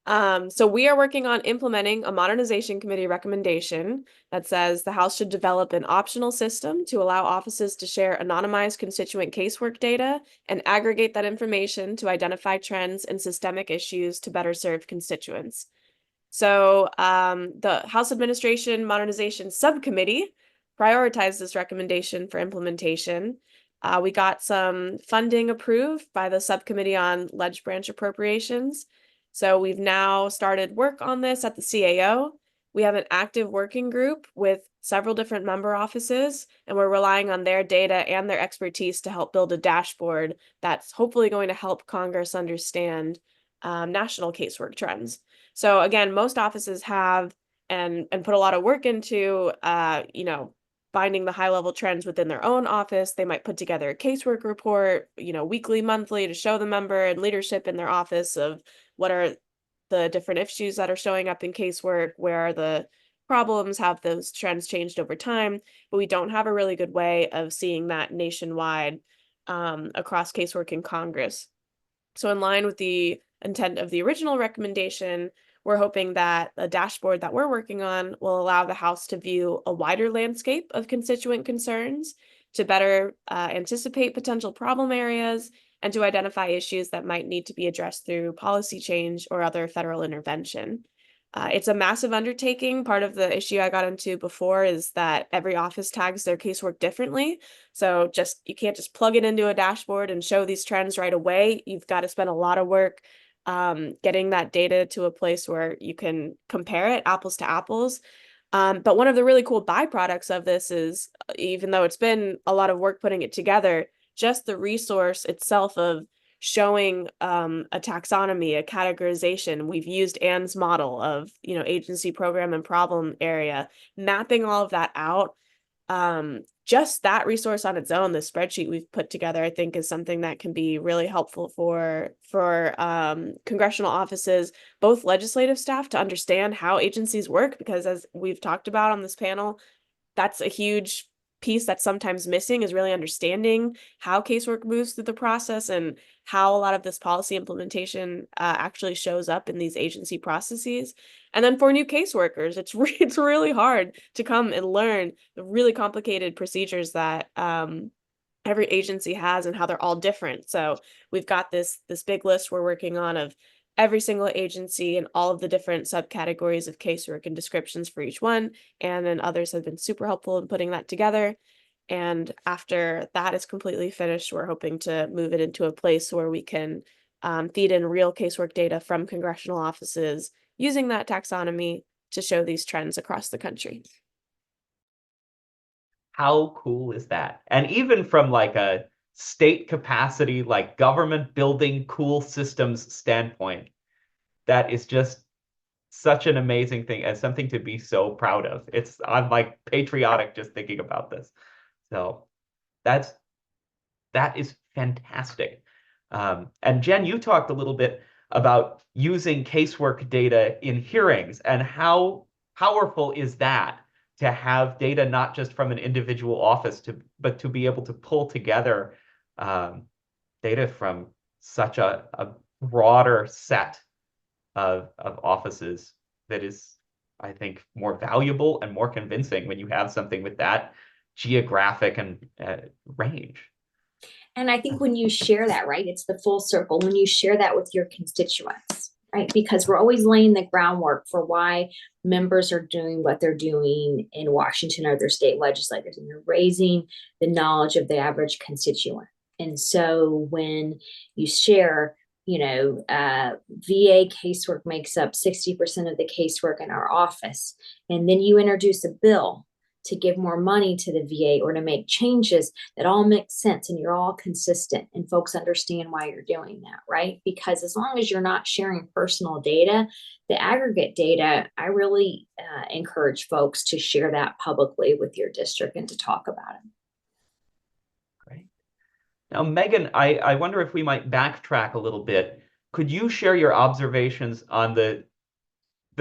So we are working on implementing a modernization committee recommendation that says the House should develop an optional system to allow offices to share anonymized constituent casework data and aggregate that information to identify trends and systemic issues to better serve constituents. So the House Administration Modernization Subcommittee prioritized this recommendation for implementation. We got some funding approved by the Subcommittee on Ledge Branch Appropriations. So we've now started work on this at the CAO. We have an active working group with several different member offices, and we're relying on their data and their expertise to help build a dashboard that's hopefully going to help Congress understand national casework trends. So again, most offices have and put a lot of work into, finding the high level trends within their own office. They might put together a casework report, weekly, monthly, to show the member and leadership in their office of what are the different issues that are showing up in casework, where are the problems, have those trends changed over time, but we don't have a really good way of seeing that nationwide across casework in Congress. So in line with the intent of the original recommendation, we're hoping that the dashboard that we're working on will allow the House to view a wider landscape of constituent concerns, to better anticipate potential problem areas, and to identify issues that might need to be addressed through policy change or other federal intervention. It's a massive undertaking. Part of the issue I got into before is that every office tags their casework differently. So you can't just plug it into a dashboard and show these trends right away. You've got to spend a lot of work getting that data to a place where you can compare it apples to apples. But one of the really cool byproducts of this is, even though it's been a lot of work putting it together, just the resource itself of showing a taxonomy, a categorization. We've used Anne's model of, agency, program, and problem area, mapping all of that out. Just that resource on its own, the spreadsheet we've put together, I think is something that can be really helpful for congressional offices, both legislative staff, to understand how agencies work, because as we've talked about on this panel, that's a huge piece that's sometimes missing, is really understanding how casework moves through the process and how a lot of this policy implementation actually shows up in these agency processes. And then for new caseworkers, it's really hard to come and learn the really complicated procedures that every agency has and how they're all different. So we've got this big list we're working on of every single agency and all of the different subcategories of casework and descriptions for each one. And then others have been super helpful in putting that together. And after that is completely finished, we're hoping to move it into a place where we can feed in real casework data from congressional offices using that taxonomy to show these trends across the country. How cool is that? And even from like a state capacity, like government building cool systems standpoint, that is just such an amazing thing and something to be so proud of. I'm like patriotic just thinking about this. So that is fantastic. And Jen, you talked a little bit about using casework data in hearings, and how powerful is that to have data not just from an individual office, but to be able to pull together data from such a broader set of offices that is, I think, more valuable and more convincing when you have something with that geographic and range. And I think when you share that, right, it's the full circle. When you share that with your constituents, right, because we're always laying the groundwork for why members are doing what they're doing in Washington or their state legislators, and you're raising the knowledge of the average constituent. And so when you share, VA casework makes up 60% of the casework in our office, and then you introduce a bill to give more money to the VA or to make changes that all make sense and you're all consistent and folks understand why you're doing that, right? Because as long as you're not sharing personal data, the aggregate data, I really encourage folks to share that publicly with your district and to talk about it. Great. Now, Megan, I wonder if we might backtrack a little bit. Could you share your observations on the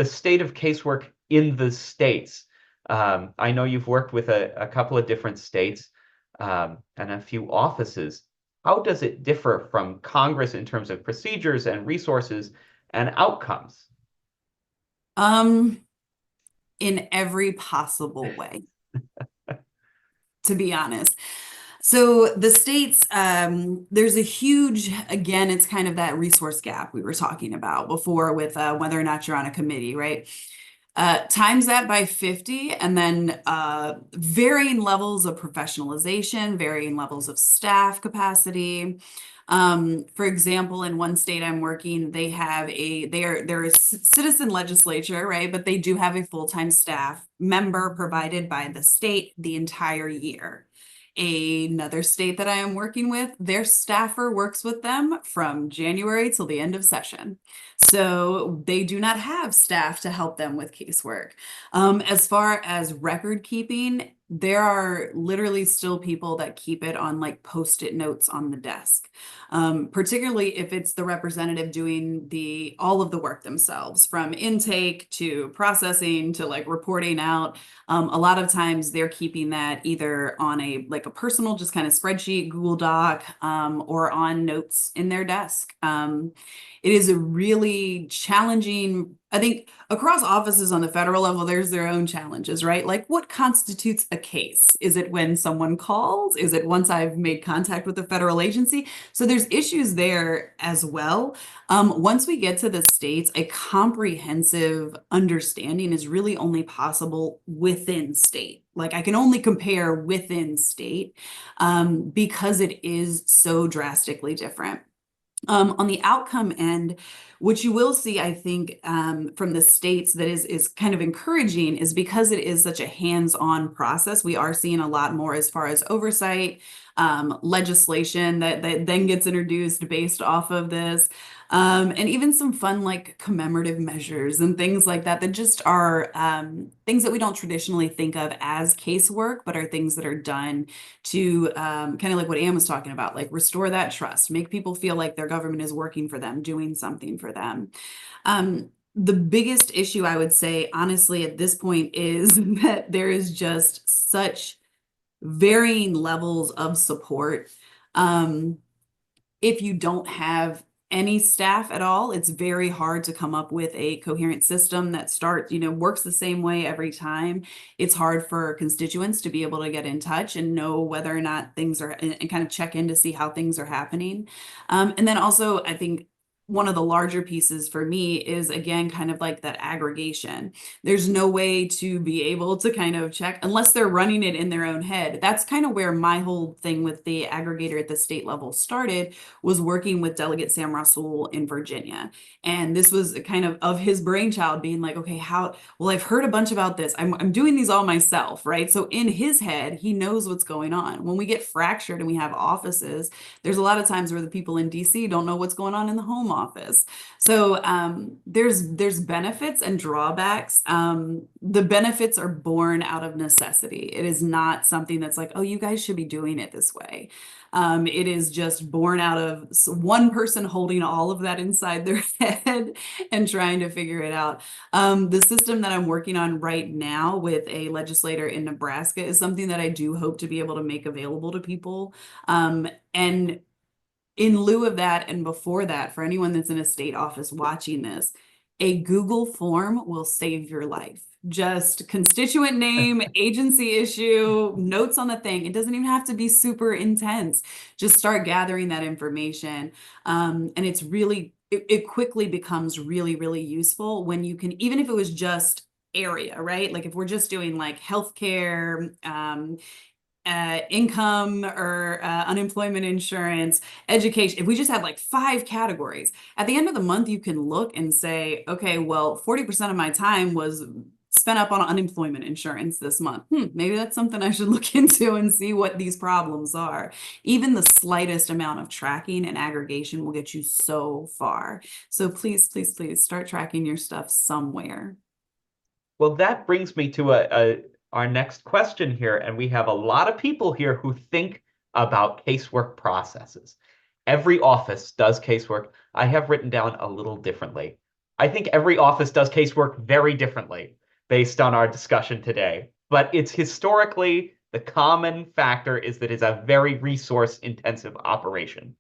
state of casework in the states? I know you've worked with a couple of different states and a few offices. How does it differ from Congress in terms of procedures and resources and outcomes? In every possible way, to be honest. So the states, there's a huge, again, it's kind of that resource gap we were talking about before with whether or not you're on a committee, right? Times that by 50, and then varying levels of professionalization, varying levels of staff capacity. For example, in one state I'm working, they're a citizen legislature, right? But they do have a full-time staff member provided by the state the entire year. Another state that I am working with, their staffer works with them from January till the end of session. So they do not have staff to help them with casework. As far as record keeping, there are literally still people that keep it on like Post-it notes on the desk, particularly if it's the representative doing all of the work themselves, from intake to processing to like reporting out. A lot of times they're keeping that either on a personal just kind of spreadsheet, Google Doc, or on notes in their desk. It is a really challenging, I think across offices on the federal level, there's their own challenges, right? Like what constitutes a case? Is it when someone calls? Is it once I've made contact with a federal agency? So there's issues there as well. Once we get to the states, a comprehensive understanding is really only possible within state. Like I can only compare within state because it is so drastically different. On the outcome end, what you will see, I think, from the states that is kind of encouraging is because it is such a hands-on process, we are seeing a lot more as far as oversight, legislation that then gets introduced based off of this, and even some fun like commemorative measures and things like that that just are things that we don't traditionally think of as casework, but are things that are done to kind of like what Anne was talking about, like restore that trust, make people feel like their government is working for them, doing something for them. The biggest issue I would say, honestly, at this point is that there is just such varying levels of support. If you don't have any staff at all, it's very hard to come up with a coherent system that works the same way every time. It's hard for constituents to be able to get in touch and know whether or not things are, and kind of check in to see how things are happening. And then also, I think one of the larger pieces for me is, again, kind of like that aggregation. There's no way to be able to kind of check unless they're running it in their own head. That's kind of where my whole thing with the aggregator at the state level started, was working with Delegate Sam Russell in Virginia. And this was kind of his brainchild, being like, okay, I've heard a bunch about this. I'm doing these all myself, right? So in his head, he knows what's going on. When we get fractured and we have offices, there's a lot of times where the people in DC don't know what's going on in the home office. So there's benefits and drawbacks. The benefits are born out of necessity. It is not something that's like, oh, you guys should be doing it this way. It is just born out of one person holding all of that inside their head and trying to figure it out. The system that I'm working on right now with a legislator in Nebraska is something that I do hope to be able to make available to people. And in lieu of that, and before that, for anyone that's in a state office watching this, a Google form will save your life. Just constituent name, agency issue, notes on the thing. It doesn't even have to be super intense. Just start gathering that information. And it's really, it quickly becomes really, really useful when you can, even if it was just area, right? Like if we're just doing like healthcare, income or unemployment insurance, education, if we just had like 5 categories, at the end of the month, you can look and say, okay, well, 40% of my time was spent up on unemployment insurance this month. Maybe that's something I should look into and see what these problems are. Even the slightest amount of tracking and aggregation will get you so far. So please, please, please start tracking your stuff somewhere. Well, that brings me to our next question here, and we have a lot of people here who think about casework processes. Every office does casework. I have written down a little differently. I think every office does casework very differently based on our discussion today, but it's historically the common factor is that it's a very resource-intensive operation.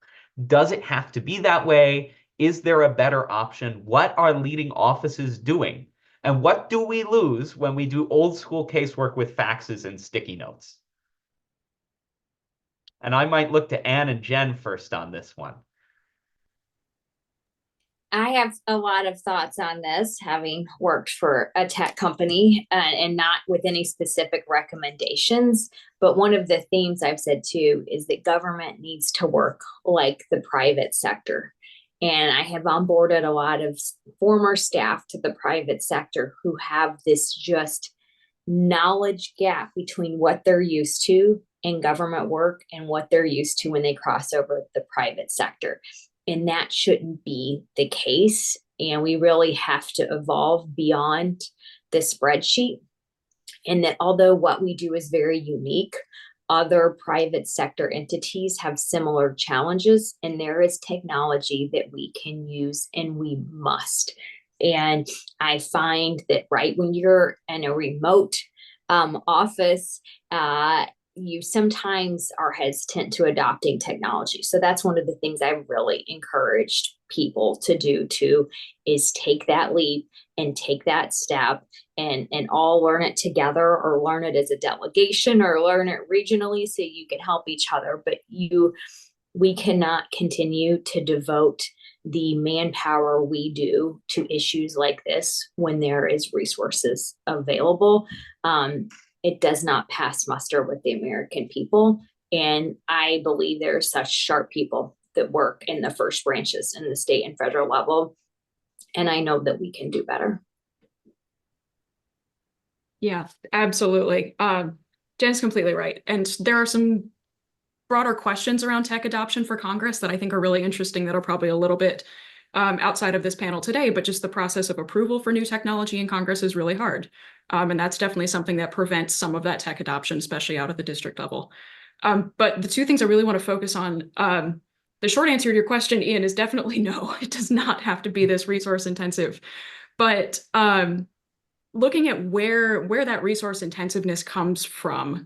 Does it have to be that way? Is there a better option? What are leading offices doing? And what do we lose when we do old school casework with faxes and sticky notes? And I might look to Anne and Jen first on this one. I have a lot of thoughts on this, having worked for a tech company and not with any specific recommendations. But one of the themes I've said too is that government needs to work like the private sector. And I have onboarded a lot of former staff to the private sector who have this just knowledge gap between what they're used to in government work and what they're used to when they cross over the private sector. And that shouldn't be the case. And we really have to evolve beyond the spreadsheet. And that although what we do is very unique, other private sector entities have similar challenges, and there is technology that we can use and we must. And I find that right when you're in a remote office, you sometimes are hesitant to adopting technology. So that's one of the things I've really encouraged people to do too, is take that leap and take that step and all learn it together, or learn it as a delegation, or learn it regionally so you can help each other. But we cannot continue to devote the manpower we do to issues like this when there is resources available. It does not pass muster with the American people. And I believe there are such sharp people that work in the first branches in the state and federal level. And I know that we can do better. Yeah, absolutely. Jen's completely right. And there are some broader questions around tech adoption for Congress that I think are really interesting that are probably a little bit outside of this panel today, but just the process of approval for new technology in Congress is really hard. And that's definitely something that prevents some of that tech adoption, especially out at the district level. But the two things I really want to focus on, the short answer to your question, Ian, is definitely no. It does not have to be this resource intensive. But looking at where that resource intensiveness comes from,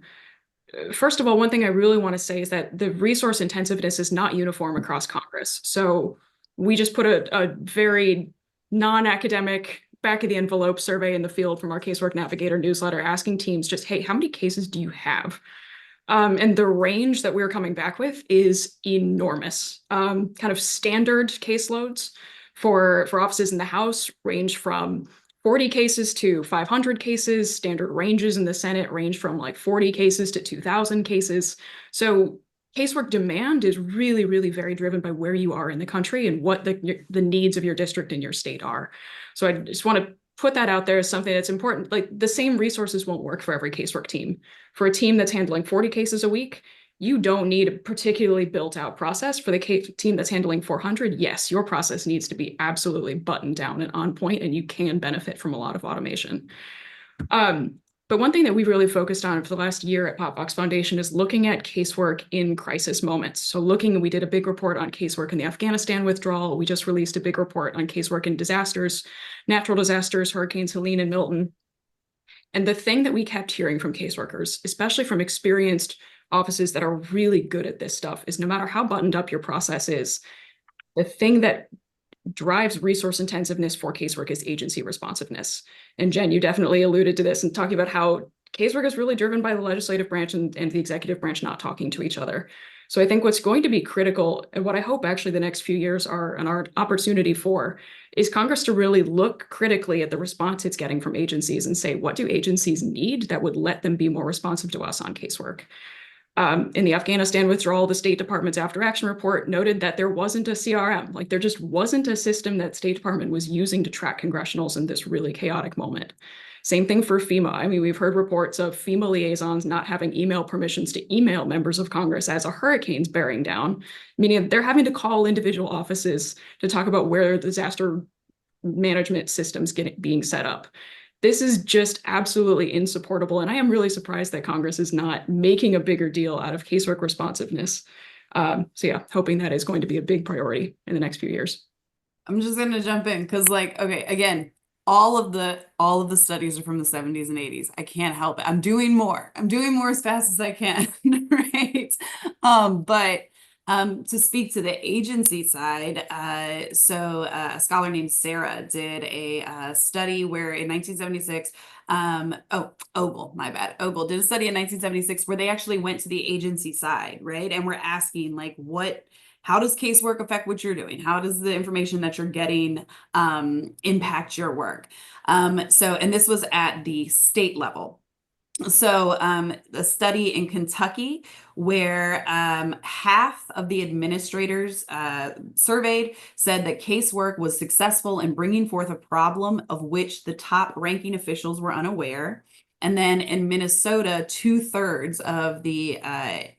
first of all, one thing I really want to say is that the resource intensiveness is not uniform across Congress. So we just put a very non-academic back of the envelope survey in the field from our Casework Navigator newsletter asking teams just, hey, how many cases do you have? And the range that we're coming back with is enormous. Kind of standard caseloads for offices in the House range from 40 cases to 500 cases. Standard ranges in the Senate range from like 40 cases to 2,000 cases. So casework demand is really, really very driven by where you are in the country and what the needs of your district and your state are. So I just want to put that out there as something that's important. Like, the same resources won't work for every casework team. For a team that's handling 40 cases a week, you don't need a particularly built out process. For the team that's handling 400, yes, your process needs to be absolutely buttoned down and on point, and you can benefit from a lot of automation. But one thing that we've really focused on for the last year at Popbox Foundation is looking at casework in crisis moments. So we did a big report on casework in the Afghanistan withdrawal. We just released a big report on casework in disasters, natural disasters, Hurricanes Helene and Milton. And the thing that we kept hearing from caseworkers, especially from experienced offices that are really good at this stuff, is no matter how buttoned up your process is, the thing that drives resource intensiveness for casework is agency responsiveness. And Jen, you definitely alluded to this and talking about how casework is really driven by the legislative branch and the executive branch not talking to each other. So I think what's going to be critical, and what I hope actually the next few years are an opportunity for, is Congress to really look critically at the response it's getting from agencies and say, what do agencies need that would let them be more responsive to us on casework? In the Afghanistan withdrawal, the State Department's after action report noted that there wasn't a CRM, like there just wasn't a system that State Department was using to track congressionals in this really chaotic moment. Same thing for FEMA. I mean, we've heard reports of FEMA liaisons not having email permissions to email members of Congress as a hurricane's bearing down, meaning they're having to call individual offices to talk about where disaster management systems being set up. This is just absolutely insupportable. And I am really surprised that Congress is not making a bigger deal out of casework responsiveness. So yeah, hoping that is going to be a big priority in the next few years. I'm just going to jump in because, like, okay, again, all of the studies are from the 70s and 80s. I can't help it. I'm doing more as fast as I can, right? But to speak to the agency side, so a scholar named Sarah did a study where in 1976, Ogle did a study in 1976 where they actually went to the agency side, right? And we're asking, like, how does casework affect what you're doing? How does the information that you're getting impact your work? And this was at the state level. So a study in Kentucky where half of the administrators surveyed said that casework was successful in bringing forth a problem of which the top ranking officials were unaware. And then in Minnesota, 2/3 of the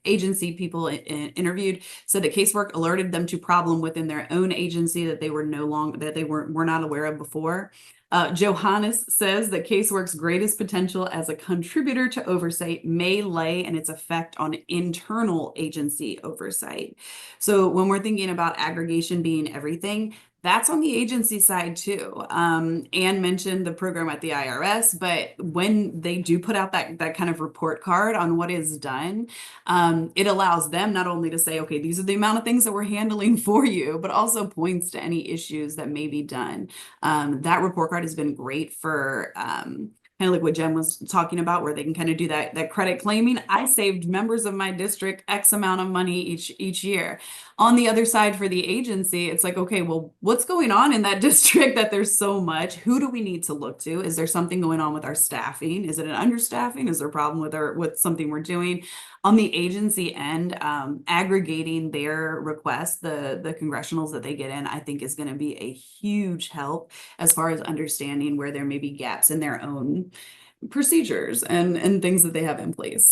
agency people interviewed said that casework alerted them to problem within their own agency that they were were not aware of before. Johannes says that casework's greatest potential as a contributor to oversight may lay in its effect on internal agency oversight. So when we're thinking about aggregation being everything, That's on the agency side too. Anne mentioned the program at the IRS, but when they do put out that kind of report card on what is done, it allows them not only to say, okay, these are the amount of things that we're handling for you, but also points to any issues that may be done. That report card has been great for kind of like what Jen was talking about, where they can kind of do that credit claiming. I saved members of my district X amount of money each year. On the other side for the agency, it's like, okay, well, what's going on in that district that there's so much? Who do we need to look to? Is there something going on with our staffing? Is it an understaffing? Is there a problem with something we're doing? On the agency end, aggregating their requests, the congressionals that they get in, I think is going to be a huge help as far as understanding where there may be gaps in their own procedures and things that they have in place.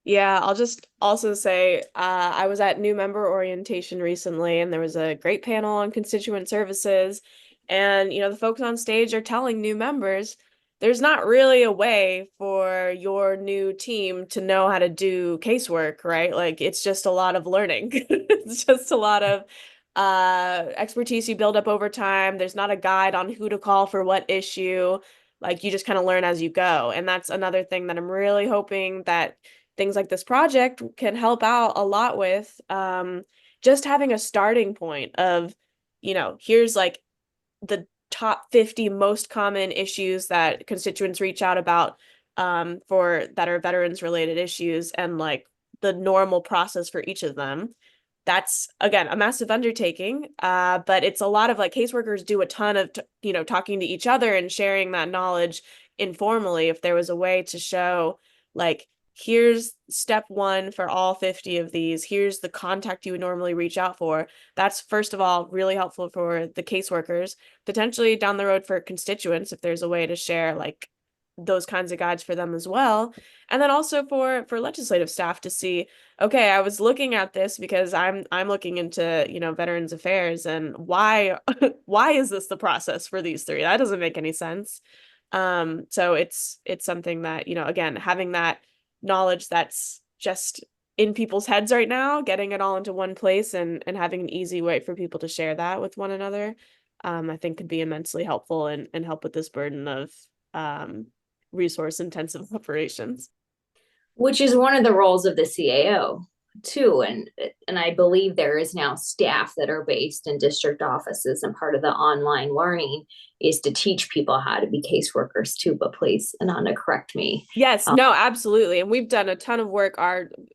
Yeah, I'll just also say I was at new member orientation recently, and there was a great panel on constituent services. And, the folks on stage are telling new members there's not really a way for your new team to know how to do casework, right? Like, it's just a lot of learning. It's just a lot of expertise you build up over time. There's not a guide on who to call for what issue. Like, you just kind of learn as you go. And that's another thing that I'm really hoping that things like this project can help out a lot with, just having a starting point of, here's like the top 50 most common issues that constituents reach out about for that are veterans related issues, and like the normal process for each of them. That's, again, a massive undertaking, but it's a lot of like caseworkers do a ton of, talking to each other and sharing that knowledge informally. If there was a way to show like, here's step 1 for all 50 of these, here's the contact you would normally reach out for. That's, first of all, really helpful for the caseworkers, potentially down the road for constituents, if there's a way to share like those kinds of guides for them as well. And then also for legislative staff to see, okay, I was looking at this because I'm looking into, Veterans Affairs, and why is this the process for these 3? That doesn't make any sense. So it's something that, again, having that knowledge that's just in people's heads right now, getting it all into one place and having an easy way for people to share that with one another, I think could be immensely helpful and help with this burden of resource intensive operations. Which is one of the roles of the CAO too. And I believe there is now staff that are based in district offices, and part of the online learning is to teach people how to be caseworkers too. But please, Ananda, correct me. Yes, no, absolutely. And we've done a ton of work.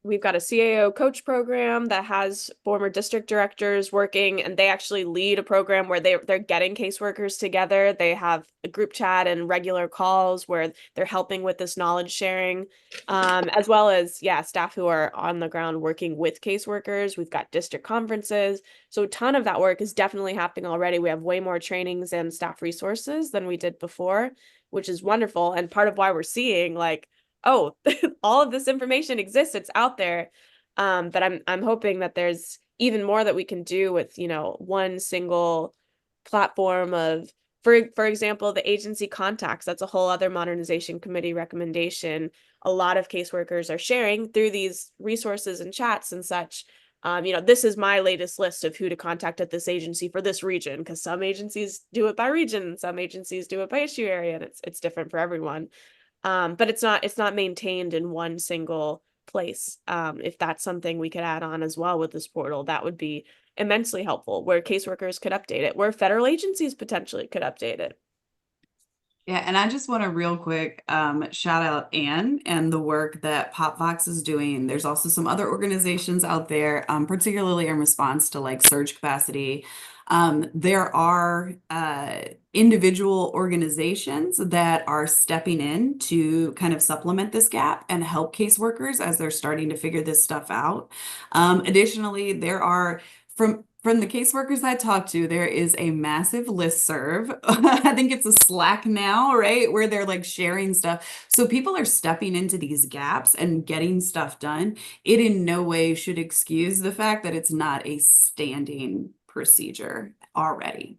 We've got a CAO coach program that has former district directors working, and they actually lead a program where they're getting caseworkers together. They have a group chat and regular calls where they're helping with this knowledge sharing, as well as, staff who are on the ground working with caseworkers. We've got district conferences. So a ton of that work is definitely happening already. We have way more trainings and staff resources than we did before, which is wonderful. And part of why we're seeing like, oh, all of this information exists, it's out there. But I'm hoping that there's even more that we can do with, one single platform of, for example, the agency contacts. That's a whole other modernization committee recommendation. A lot of caseworkers are sharing through these resources and chats and such. This is my latest list of who to contact at this agency for this region, because some agencies do it by region, some agencies do it by issue area, and it's different for everyone. But it's not maintained in one single place. If that's something we could add on as well with this portal, that would be immensely helpful, where caseworkers could update it, where federal agencies potentially could update it. Yeah, and I just want to real quick shout out Anne and the work that PopVox is doing. There's also some other organizations out there, particularly in response to like surge capacity. There are individual organizations that are stepping in to kind of supplement this gap and help caseworkers as they're starting to figure this stuff out. Additionally, there are from the caseworkers I talked to, there is a massive listserv. I think it's a Slack now, right? Where they're like sharing stuff. So people are stepping into these gaps and getting stuff done. It in no way should excuse the fact that it's not a standing procedure already.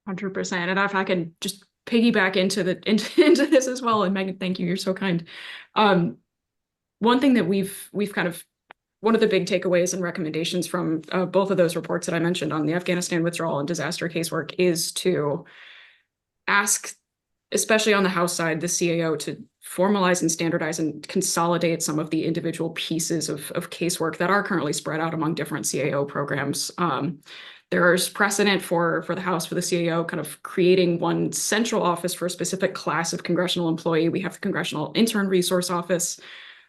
100%. And if I can just piggyback into this as well, and Megan, thank you. You're so kind. One thing that we've kind of one of the big takeaways and recommendations from both of those reports that I mentioned on the Afghanistan withdrawal and disaster casework is to ask, especially on the House side, the CAO to formalize and standardize and consolidate some of the individual pieces of casework that are currently spread out among different CAO programs. There's precedent for the House, for the CAO, kind of creating one central office for a specific class of congressional employee. We have the Congressional Intern Resource Office.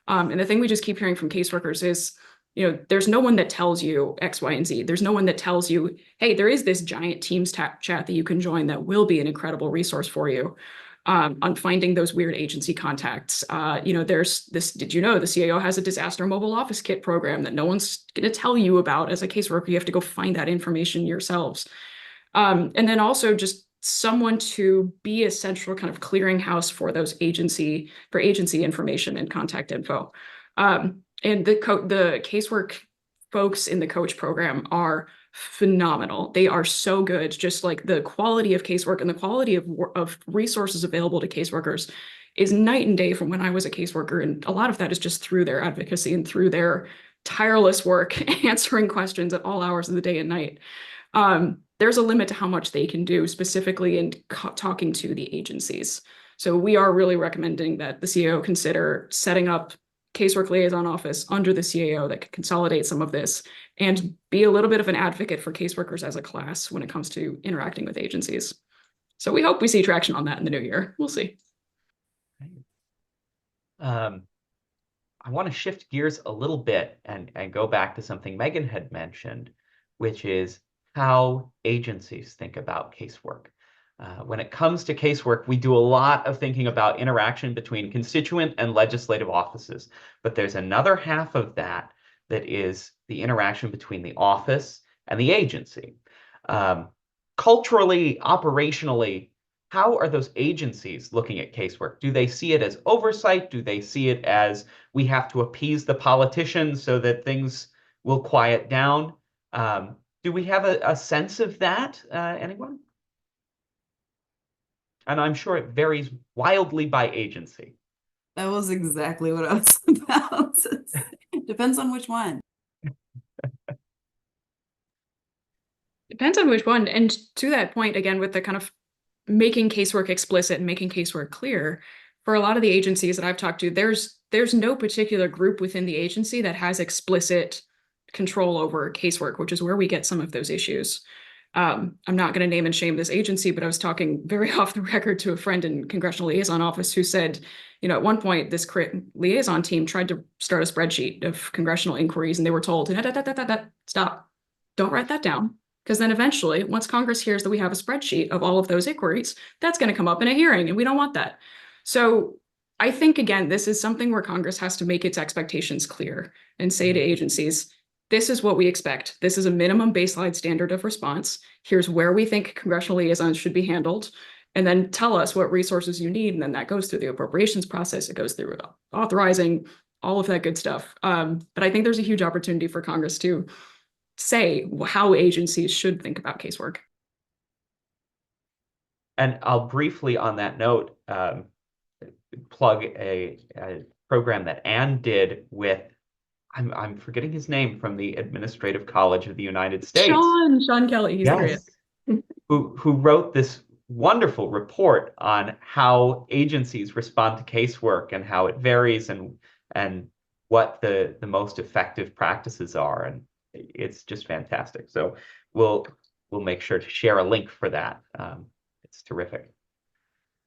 And the thing we just keep hearing from caseworkers is, there's no one that tells you X, Y, and Z. There's no one that tells you, hey, there is this giant Teams chat that you can join that will be an incredible resource for you on finding those weird agency contacts. There's this, did you know the CAO has a disaster mobile office kit program that no one's going to tell you about as a caseworker? You have to go find that information yourselves. And then also just someone to be a central kind of clearinghouse for those agency information and contact info. And the casework folks in the coach program are phenomenal. They are so good. Just like the quality of casework and the quality of resources available to caseworkers is night and day from when I was a caseworker. And a lot of that is just through their advocacy and through their tireless work answering questions at all hours of the day and night. There's a limit to how much they can do specifically in talking to the agencies. So we are really recommending that the CAO consider setting up casework liaison office under the CAO that could consolidate some of this and be a little bit of an advocate for caseworkers as a class when it comes to interacting with agencies. So we hope we see traction on that in the new year. We'll see. I want to shift gears a little bit and go back to something Megan had mentioned, which is how agencies think about casework. When it comes to casework, we do a lot of thinking about interaction between constituent and legislative offices, but there's another half of that that is the interaction between the office and the agency. Culturally, operationally, how are those agencies looking at casework? Do they see it as oversight? Do they see it as we have to appease the politicians so that things will quiet down? Do we have a sense of that, anyone? And I'm sure it varies wildly by agency. That was exactly what I was about to say. Depends on which one. Depends on which one. And to that point, again, with the kind of making casework explicit and making casework clear, for a lot of the agencies that I've talked to, there's no particular group within the agency that has explicit control over casework, which is where we get some of those issues. I'm not going to name and shame this agency, but I was talking very off the record to a friend in Congressional Liaison Office who said, at one point, this liaison team tried to start a spreadsheet of congressional inquiries, and they were told, stop, don't write that down. Because then eventually, once Congress hears that we have a spreadsheet of all of those inquiries, that's going to come up in a hearing, and we don't want that. So I think, again, this is something where Congress has to make its expectations clear and say to agencies, this is what we expect. This is a minimum baseline standard of response. Here's where we think congressional liaisons should be handled. And then tell us what resources you need. And then that goes through the appropriations process. It goes through authorizing, all of that good stuff. But I think there's a huge opportunity for Congress to say how agencies should think about casework. And I'll briefly, on that note, plug a program that Anne did with, I'm forgetting his name, from the Administrative College of the United States. Sean Kelly, he's great. Who wrote this wonderful report on how agencies respond to casework and how it varies and what the most effective practices are. And it's just fantastic. So we'll make sure to share a link for that. It's terrific.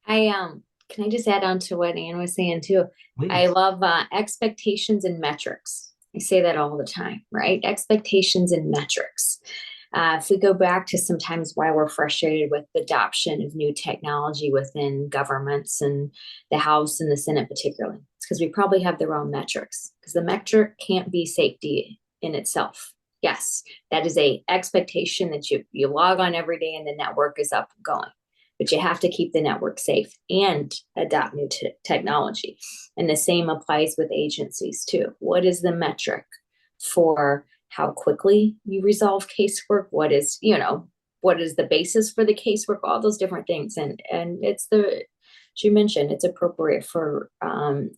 Can I just add on to what Anne was saying too? Please. I love expectations and metrics. I say that all the time, right? Expectations and metrics. If we go back to sometimes why we're frustrated with the adoption of new technology within governments and the House and the Senate particularly, it's because we probably have the wrong metrics, because the metric can't be safety in itself. Yes, that is a expectation that you log on every day and the network is up and going. But you have to keep the network safe and adopt new technology. And the same applies with agencies too. What is the metric for how quickly you resolve casework? What is the basis for the casework? All those different things. And it's the you mentioned, it's appropriate for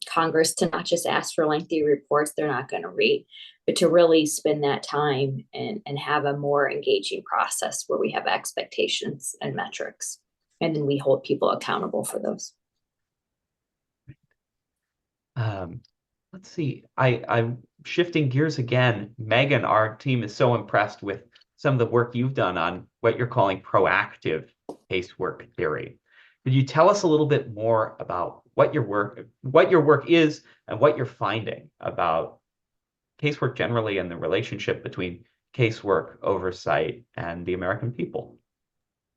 Congress to not just ask for lengthy reports they're not going to read, but to really spend that time and have a more engaging process where we have expectations and metrics, and then we hold people accountable for those. Let's see. I'm shifting gears again. Megan, our team is so impressed with some of the work you've done on what you're calling proactive casework theory. Could you tell us a little bit more about what your work is and what you're finding about casework generally and the relationship between casework, oversight, and the American people?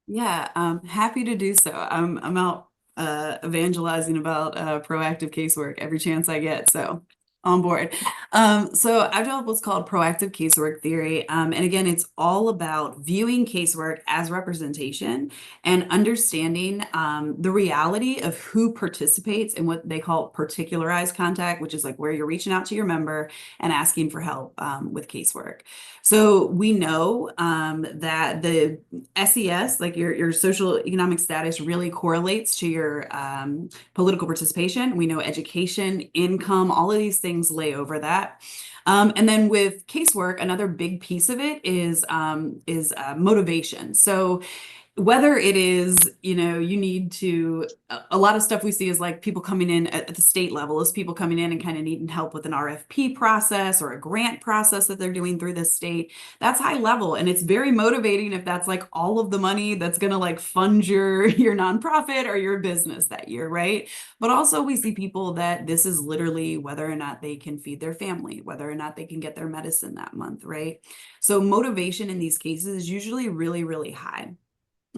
Yeah, happy to do so. I'm out evangelizing about proactive casework every chance I get, so on board. So I've developed what's called proactive casework theory. And again, it's all about viewing casework as representation and understanding the reality of who participates in what they call particularized contact, which is like where you're reaching out to your member and asking for help with casework. So we know that the SES, like your social economic status, really correlates to your political participation. We know education, income, all of these things lay over that. And then with casework, another big piece of it is motivation. So whether it is, you need to, a lot of stuff we see is like people coming in at the state level, is people coming in and kind of needing help with an RFP process or a grant process that they're doing through the state. That's high level. And it's very motivating if that's like all of the money that's going to like fund your nonprofit or your business that year, right? But also we see people that this is literally whether or not they can feed their family, whether or not they can get their medicine that month, right? So motivation in these cases is usually really, really high.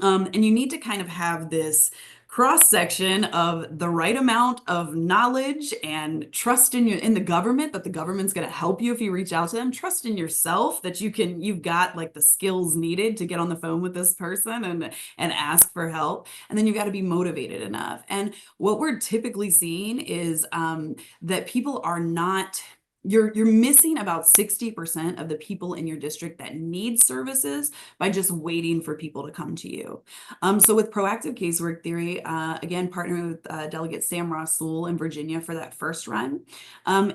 And you need to kind of have this cross section of the right amount of knowledge and trust in the government, that the government's going to help you if you reach out to them, trust in yourself that you've got like the skills needed to get on the phone with this person and ask for help. And then you've got to be motivated enough. And what we're typically seeing is that people are not, you're missing about 60% of the people in your district that need services by just waiting for people to come to you. So with proactive casework theory, again, partnering with Delegate Sam Rasul in Virginia for that first run,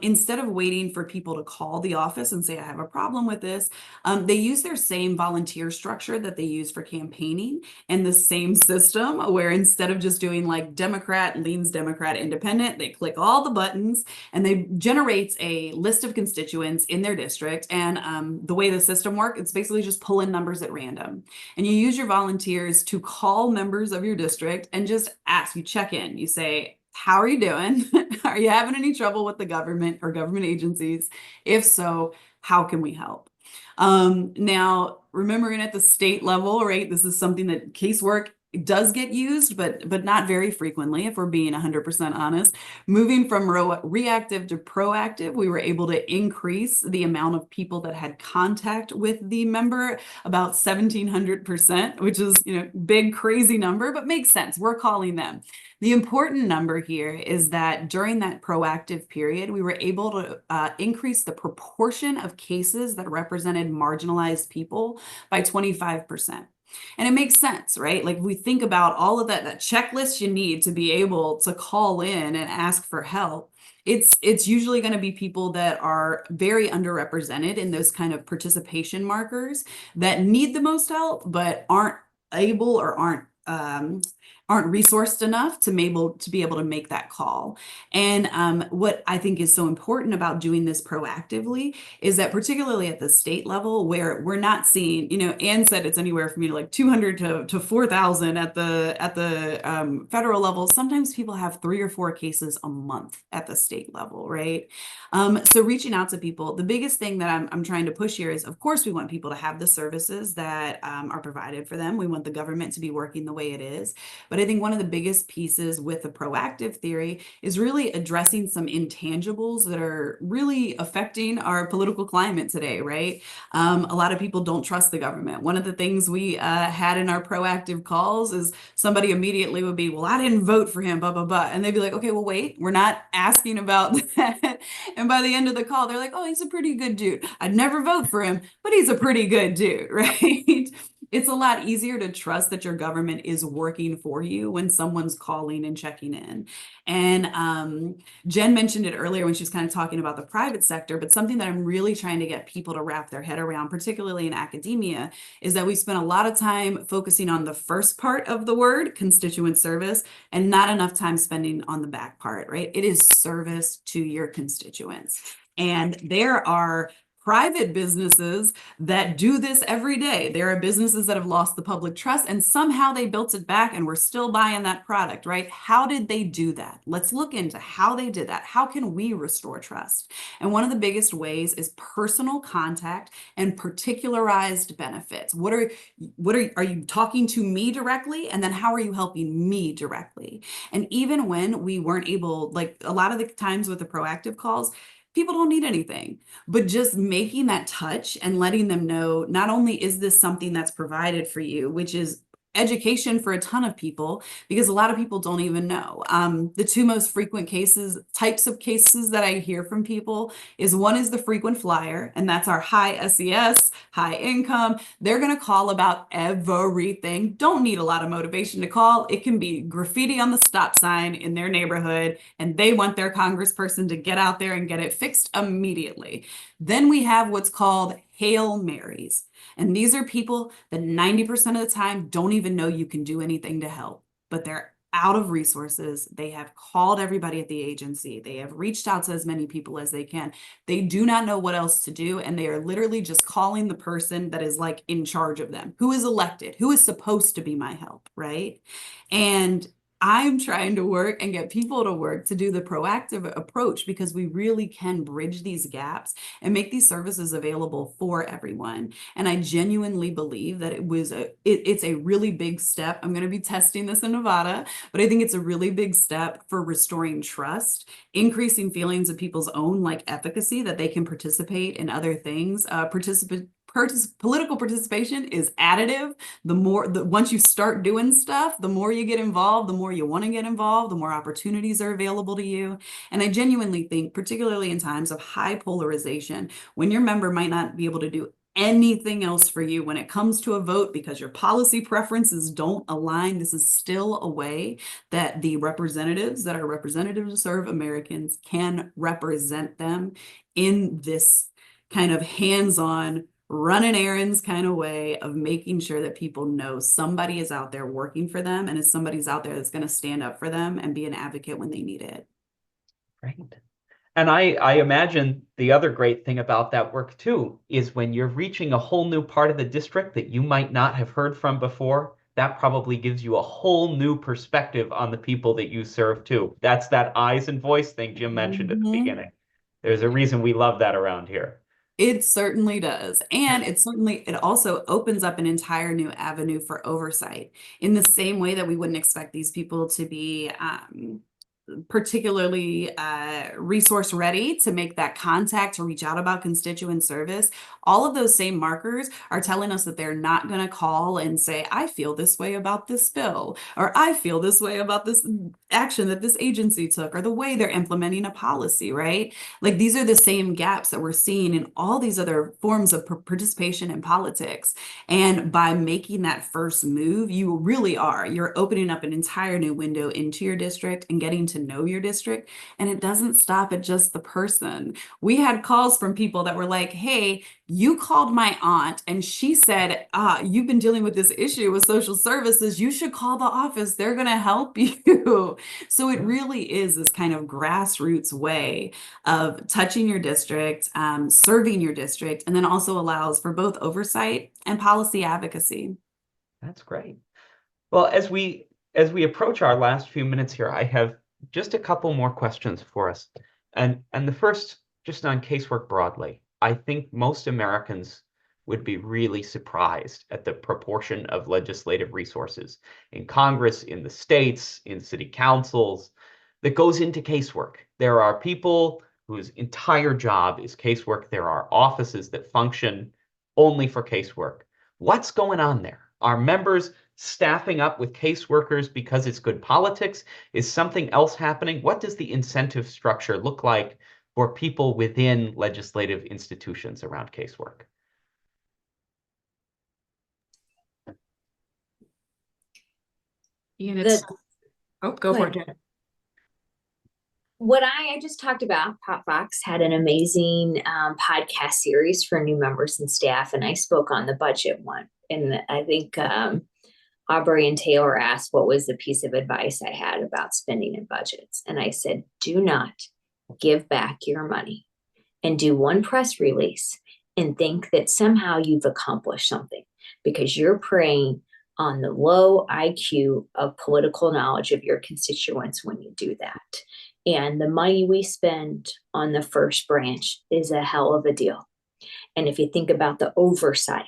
instead of waiting for people to call the office and say, I have a problem with this, they use their same volunteer structure that they use for campaigning and the same system where instead of just doing like Democrat, leans Democrat, independent, they click all the buttons and they generates a list of constituents in their district. And the way the system works, it's basically just pulling numbers at random. And you use your volunteers to call members of your district and just ask, you check in, you say, how are you doing? Are you having any trouble with the government or government agencies? If so, how can we help? Now, remembering at the state level, right, this is something that casework does get used, but not very frequently, if we're being 100% honest. Moving from reactive to proactive, we were able to increase the amount of people that had contact with the member about 1,700%, which is, big, crazy number, but makes sense. We're calling them. The important number here is that during that proactive period, we were able to increase the proportion of cases that represented marginalized people by 25%. And it makes sense, right? Like we think about all of that checklist you need to be able to call in and ask for help. It's usually going to be people that are very underrepresented in those kind of participation markers that need the most help, but aren't able or aren't resourced enough to be able to make that call. And what I think is so important about doing this proactively is that particularly at the state level where we're not seeing, Ann said it's anywhere from like 200 to 4,000 at the federal level. Sometimes people have 3 or 4 cases a month at the state level, right? So reaching out to people, the biggest thing that I'm trying to push here is, of course, we want people to have the services that are provided for them. We want the government to be working the way it is. But I think one of the biggest pieces with the proactive theory is really addressing some intangibles that are really affecting our political climate today, right? A lot of people don't trust the government. One of the things we had in our proactive calls is somebody immediately would be, well, I didn't vote for him, blah, blah, blah. And they'd be like, okay, well, wait, we're not asking about that. And by the end of the call, they're like, oh, he's a pretty good dude. I'd never vote for him, but he's a pretty good dude, right? It's a lot easier to trust that your government is working for you when someone's calling and checking in. And Jen mentioned it earlier when she was kind of talking about the private sector, but something that I'm really trying to get people to wrap their head around, particularly in academia, is that we spend a lot of time focusing on the first part of the word, constituent service, and not enough time spending on the back part, right? It is service to your constituents. And there are private businesses that do this every day. There are businesses that have lost the public trust and somehow they built it back and we're still buying that product, right? How did they do that? Let's look into how they did that. How can we restore trust? And one of the biggest ways is personal contact and particularized benefits. Are you talking to me directly? And then how are you helping me directly? And even when we weren't able, like a lot of the times with the proactive calls, people don't need anything, but just making that touch and letting them know, not only is this something that's provided for you, which is education for a ton of people, because a lot of people don't even know. The two most frequent types of cases that I hear from people is one is the frequent flyer, and that's our high SES, high income. They're going to call about everything. Don't need a lot of motivation to call. It can be graffiti on the stop sign in their neighborhood, and they want their congressperson to get out there and get it fixed immediately. Then we have what's called Hail Marys. And these are people that 90% of the time don't even know you can do anything to help, but they're out of resources. They have called everybody at the agency. They have reached out to as many people as they can. They do not know what else to do. And they are literally just calling the person that is like in charge of them, who is elected, who is supposed to be my help, right? And I'm trying to work and get people to work to do the proactive approach because we really can bridge these gaps and make these services available for everyone. And I genuinely believe that it's a really big step. I'm going to be testing this in Nevada, but I think it's a really big step for restoring trust, increasing feelings of people's own like efficacy that they can participate in other things. Political participation is additive. Once you start doing stuff, the more you get involved, the more you want to get involved, the more opportunities are available to you. And I genuinely think, particularly in times of high polarization, when your member might not be able to do anything else for you when it comes to a vote because your policy preferences don't align, this is still a way that the representatives that are representative to serve Americans can represent them in this kind of hands-on running errands kind of way of making sure that people know somebody is out there working for them and is somebody's out there that's going to stand up for them and be an advocate when they need it. Right. And I imagine the other great thing about that work too is when you're reaching a whole new part of the district that you might not have heard from before, that probably gives you a whole new perspective on the people that you serve too. That's that eyes and voice thing Jim mentioned at the beginning. There's a reason we love that around here. It certainly does. And it also opens up an entire new avenue for oversight in the same way that we wouldn't expect these people to be particularly resource ready to make that contact, to reach out about constituent service. All of those same markers are telling us that they're not going to call and say, I feel this way about this bill, or I feel this way about this action that this agency took, or the way they're implementing a policy, right? Like these are the same gaps that we're seeing in all these other forms of participation in politics. And by making that first move, you're opening up an entire new window into your district and getting to know your district. And it doesn't stop at just the person. We had calls from people that were like, hey, you called my aunt and she said, you've been dealing with this issue with social services. You should call the office. They're going to help you. So it really is this kind of grassroots way of touching your district, serving your district, and then also allows for both oversight and policy advocacy. That's great. Well, as we approach our last few minutes here, I have just a couple more questions for us. And the first, just on casework broadly. I think most Americans would be really surprised at the proportion of legislative resources in Congress, in the states, in city councils that goes into casework. There are people whose entire job is casework. There are offices that function only for casework. What's going on there? Are members staffing up with caseworkers because it's good politics? Is something else happening? What does the incentive structure look like for people within legislative institutions around casework? Ian, it's go Go for ahead. it, Jen. What I just talked about, PopVox had an amazing podcast series for new members and staff, and I spoke on the budget one. And I think Aubrey and Taylor asked what was the piece of advice I had about spending and budgets. And I said, do not give back your money and do one press release and think that somehow you've accomplished something, because you're preying on the low IQ of political knowledge of your constituents when you do that. And the money we spend on the first branch is a hell of a deal. And if you think about the oversight,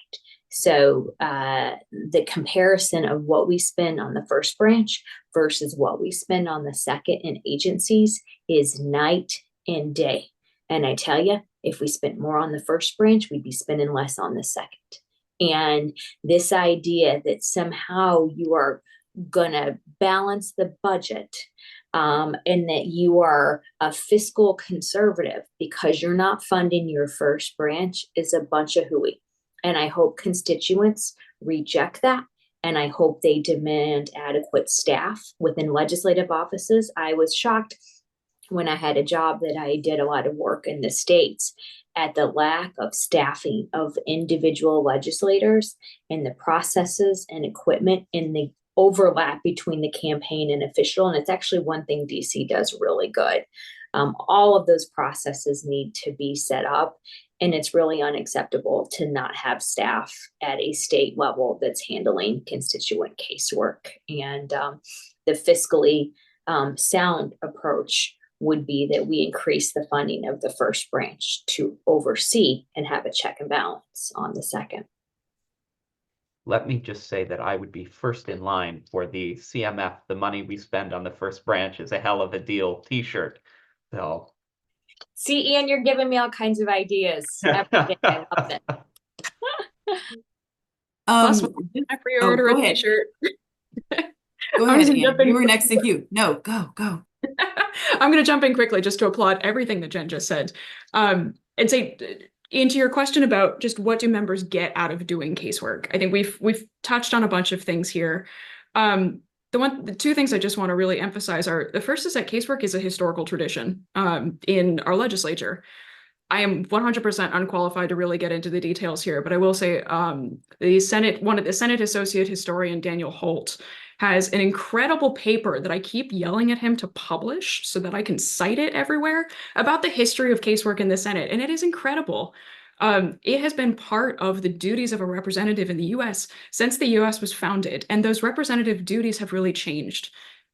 so the comparison of what we spend on the first branch versus what we spend on the second in agencies is night and day. And I tell you, if we spent more on the first branch, we'd be spending less on the second. And this idea that somehow you are going to balance the budget and that you are a fiscal conservative because you're not funding your first branch is a bunch of hooey. And I hope constituents reject that. And I hope they demand adequate staff within legislative offices. I was shocked when I had a job that I did a lot of work in the states at the lack of staffing of individual legislators and the processes and equipment and the overlap between the campaign and official. And it's actually one thing DC does really good. All of those processes need to be set up, and it's really unacceptable to not have staff at a state level that's handling constituent casework. And the fiscally sound approach would be that we increase the funding of the first branch to oversee and have a check and balance on the second. Let me just say that I would be first in line for the CMF, the money we spend on the first branch is a hell of a deal t-shirt. So. See, Ian, you're giving me all kinds of ideas. Every day. I love it. Plus, I pre-order a t-shirt. Go ahead, Ian. You were next in queue. No, go. I'm going to jump in quickly just to applaud everything that Jen just said. And say, into your question about just what do members get out of doing casework, I think we've touched on a bunch of things here. The two things I just want to really emphasize are, the first is that casework is a historical tradition in our legislature. I am 100% unqualified to really get into the details here, but I will say the Senate Associate Historian Daniel Holt has an incredible paper that I keep yelling at him to publish so that I can cite it everywhere about the history of casework in the Senate, and it is incredible. It has been part of the duties of a representative in the US since the US was founded, and those representative duties have really changed.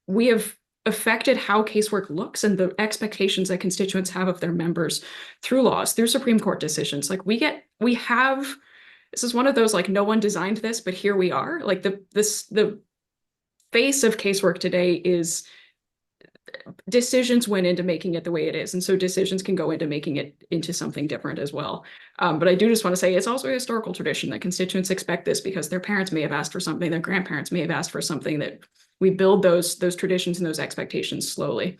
We have affected how casework looks and the expectations that constituents have of their members through laws, through Supreme Court decisions. Like this is one of those, like, no one designed this, but here we are. Like the face of casework today is decisions went into making it the way it is. And so decisions can go into making it into something different as well. But I do just want to say it's also a historical tradition that constituents expect this because their parents may have asked for something, their grandparents may have asked for something, that we build those traditions and those expectations slowly.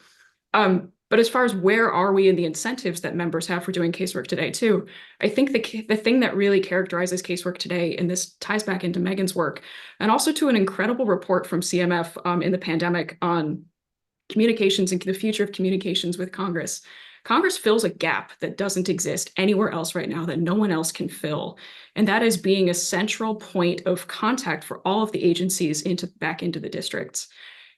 But as far as where are we in the incentives that members have for doing casework today too, I think the thing that really characterizes casework today, and this ties back into Megan's work, and also to an incredible report from CMF in the pandemic on communications and the future of communications with Congress. Congress fills a gap that doesn't exist anywhere else right now, that no one else can fill. And that is being a central point of contact for all of the agencies back into the districts.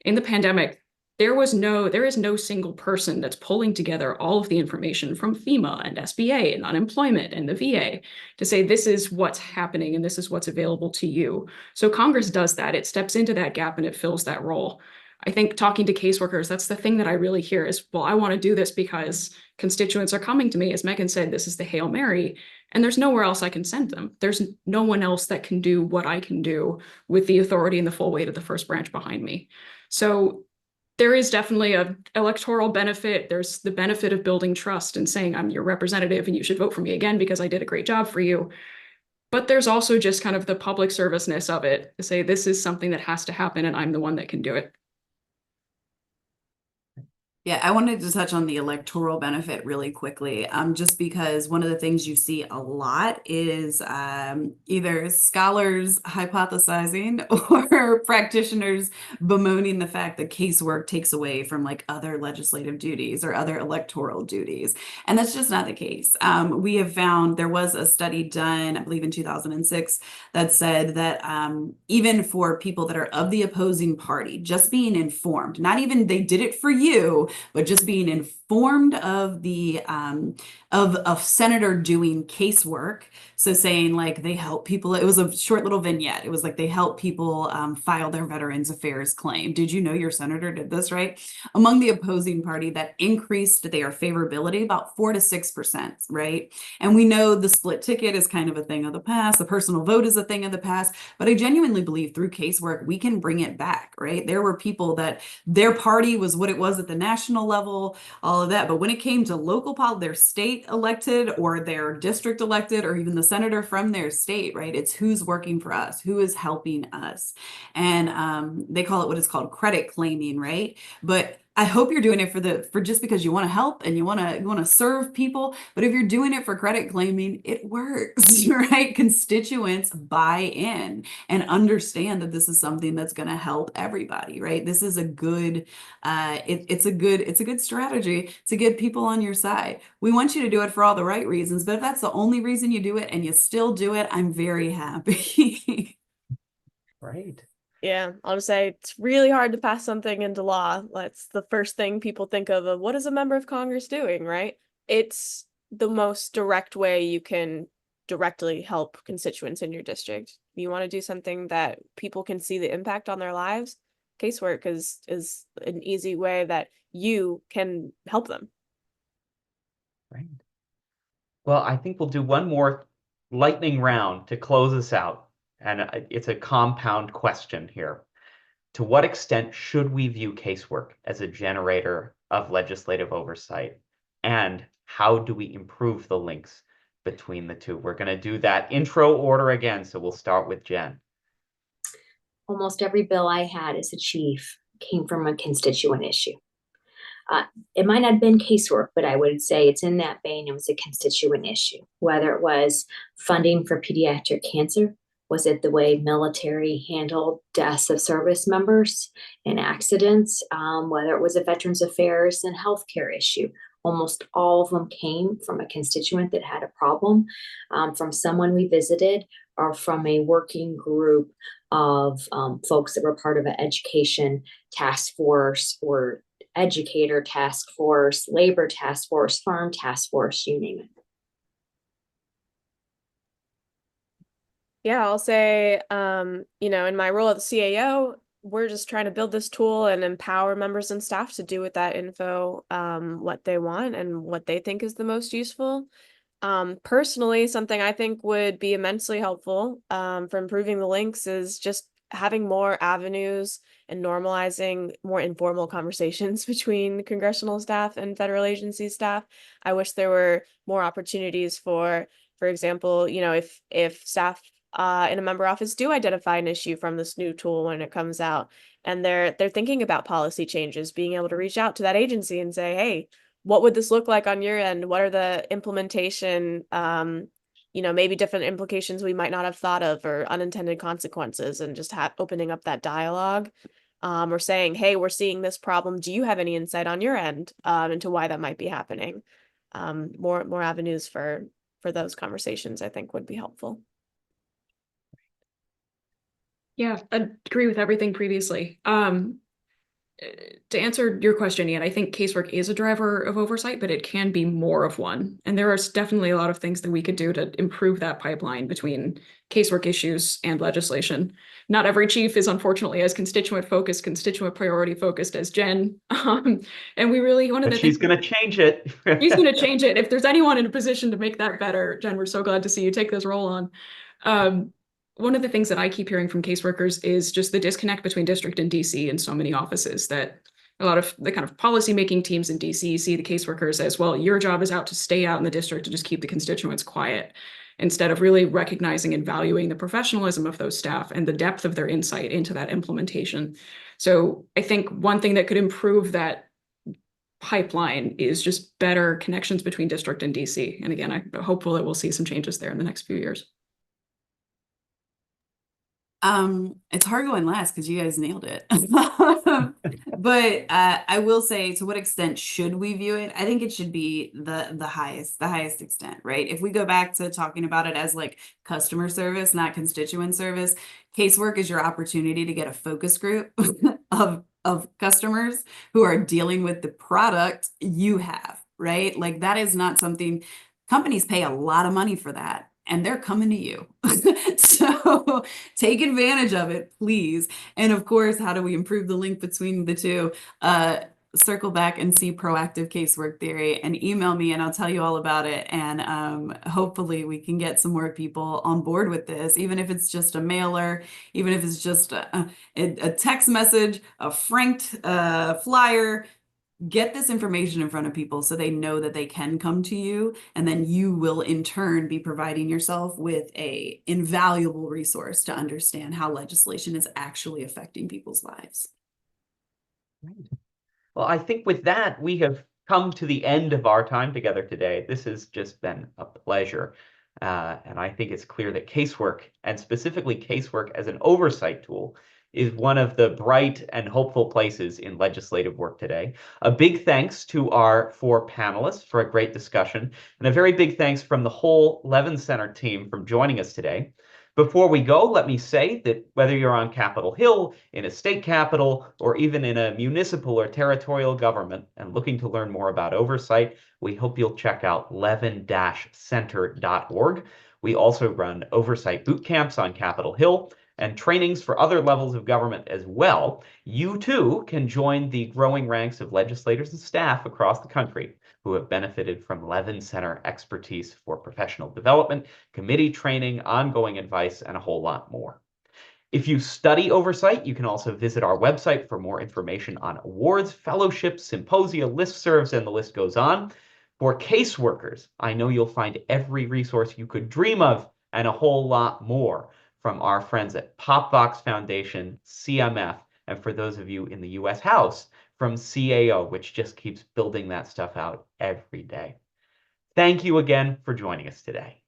In the pandemic, there is no single person that's pulling together all of the information from FEMA and SBA and unemployment and the VA to say, this is what's happening and this is what's available to you. So Congress does that. It steps into that gap and it fills that role. I think talking to caseworkers, that's the thing that I really hear is, well, I want to do this because constituents are coming to me. As Megan said, this is the Hail Mary, and there's nowhere else I can send them. There's no one else that can do what I can do with the authority and the full weight of the first branch behind me. So there is definitely an electoral benefit. There's the benefit of building trust and saying, I'm your representative and you should vote for me again because I did a great job for you. But there's also just kind of the public serviceness of it to say, this is something that has to happen and I'm the one that can do it. Yeah, I wanted to touch on the electoral benefit really quickly, just because one of the things you see a lot is either scholars hypothesizing or practitioners bemoaning the fact that casework takes away from like other legislative duties or other electoral duties. And that's just not the case. We have found there was a study done, I believe in 2006, that said that even for people that are of the opposing party, just being informed, not even they did it for you, but just being informed of the of a senator doing casework. So saying like they help people, it was a short little vignette. It was like they help people file their Veterans Affairs claim. Did you know your senator did this, right? Among the opposing party, that increased their favorability about 4 to 6%, right? And we know the split ticket is kind of a thing of the past. The personal vote is a thing of the past. But I genuinely believe through casework, we can bring it back, right? There were people that their party was what it was at the national level, all of that. But when it came to local politics, their state elected or their district elected, or even the senator from their state, right? It's who's working for us, who is helping us. And they call it what is called credit claiming, right? But I hope you're doing it for just because you want to help and you want to serve people. But if you're doing it for credit claiming, it works, right? Constituents buy in and understand that this is something that's going to help everybody, right? This is a good, it's a good strategy to get people on your side. We want you to do it for all the right reasons, but if that's the only reason you do it and you still do it, I'm very happy. Right. Yeah, I'll just say it's really hard to pass something into law. That's the first thing people think of what is a member of Congress doing, right? It's the most direct way you can directly help constituents in your district. If you want to do something that people can see the impact on their lives, casework is an easy way that you can help them. Right. Well, I think we'll do one more lightning round to close us out. And it's a compound question here. To what extent should we view casework as a generator of legislative oversight? And how do we improve the links between the two? We're going to do that intro order again. So we'll start with Jen. Almost every bill I had as a chief came from a constituent issue. It might not have been casework, but I would say it's in that vein. It was a constituent issue, whether it was funding for pediatric cancer. Was it the way military handled deaths of service members and accidents? Whether it was a Veterans Affairs and healthcare issue, almost all of them came from a constituent that had a problem, from someone we visited, or from a working group of folks that were part of an education task force or educator task force, labor task force, farm task force, you name it. Yeah, I'll say, in my role as the CAO, we're just trying to build this tool and empower members and staff to do with that info what they want and what they think is the most useful. Personally, something I think would be immensely helpful for improving the links is just having more avenues and normalizing more informal conversations between congressional staff and federal agency staff. I wish there were more opportunities for example, if staff in a member office do identify an issue from this new tool when it comes out, and they're thinking about policy changes, being able to reach out to that agency and say, hey, what would this look like on your end? What are the implementation, maybe different implications we might not have thought of or unintended consequences, and just opening up that dialogue, or saying, hey, we're seeing this problem. Do you have any insight on your end into why that might be happening? More avenues for those conversations, I think, would be helpful. Yeah, I agree with everything previously. To answer your question, Ian, I think casework is a driver of oversight, but it can be more of one. And there are definitely a lot of things that we could do to improve that pipeline between casework issues and legislation. Not every chief is unfortunately as constituent priority focused as Jen. And we really wanted to. She's going to change it. She's going to change it. If there's anyone in a position to make that better, Jen, we're so glad to see you take this role on. One of the things that I keep hearing from caseworkers is just the disconnect between district and DC in so many offices, that a lot of the kind of policy-making teams in DC see the caseworkers as, well, your job is to stay out in the district and just keep the constituents quiet, instead of really recognizing and valuing the professionalism of those staff and the depth of their insight into that implementation. So I think one thing that could improve that pipeline is just better connections between district and DC. And again, I'm hopeful that we'll see some changes there in the next few years. It's hard going last because you guys nailed it. But I will say, to what extent should we view it? I think it should be the highest extent, right? If we go back to talking about it as like customer service, not constituent service, casework is your opportunity to get a focus group of customers who are dealing with the product you have, right? Like that is not something, companies pay a lot of money for that, and they're coming to you. So take advantage of it, please. And of course, how do we improve the link between the two? Circle back and see proactive casework theory and email me and I'll tell you all about it. And hopefully we can get some more people on board with this, even if it's just a mailer, even if it's just a text message, a franked flyer. Get this information in front of people so they know that they can come to you, and then you will in turn be providing yourself with a invaluable resource to understand how legislation is actually affecting people's lives. Right. Well, I think with that, we have come to the end of our time together today. This has just been a pleasure. And I think it's clear that casework, and specifically casework as an oversight tool, is one of the bright and hopeful places in legislative work today. A big thanks to our 4 panelists for a great discussion, and a very big thanks from the whole Levin Center team for joining us today. Before we go, let me say that whether you're on Capitol Hill, in a state capitol, or even in a municipal or territorial government and looking to learn more about oversight, we hope you'll check out levin-center.org. We also run oversight boot camps on Capitol Hill and trainings for other levels of government as well. You too can join the growing ranks of legislators and staff across the country who have benefited from Levin Center expertise for professional development, committee training, ongoing advice, and a whole lot more. If you study oversight, you can also visit our website for more information on awards, fellowships, symposia, listservs, and the list goes on. For caseworkers, I know you'll find every resource you could dream of and a whole lot more from our friends at PopVox Foundation, CMF, and for those of you in the US House, from CAO, which just keeps building that stuff out every day. Thank you again for joining us today.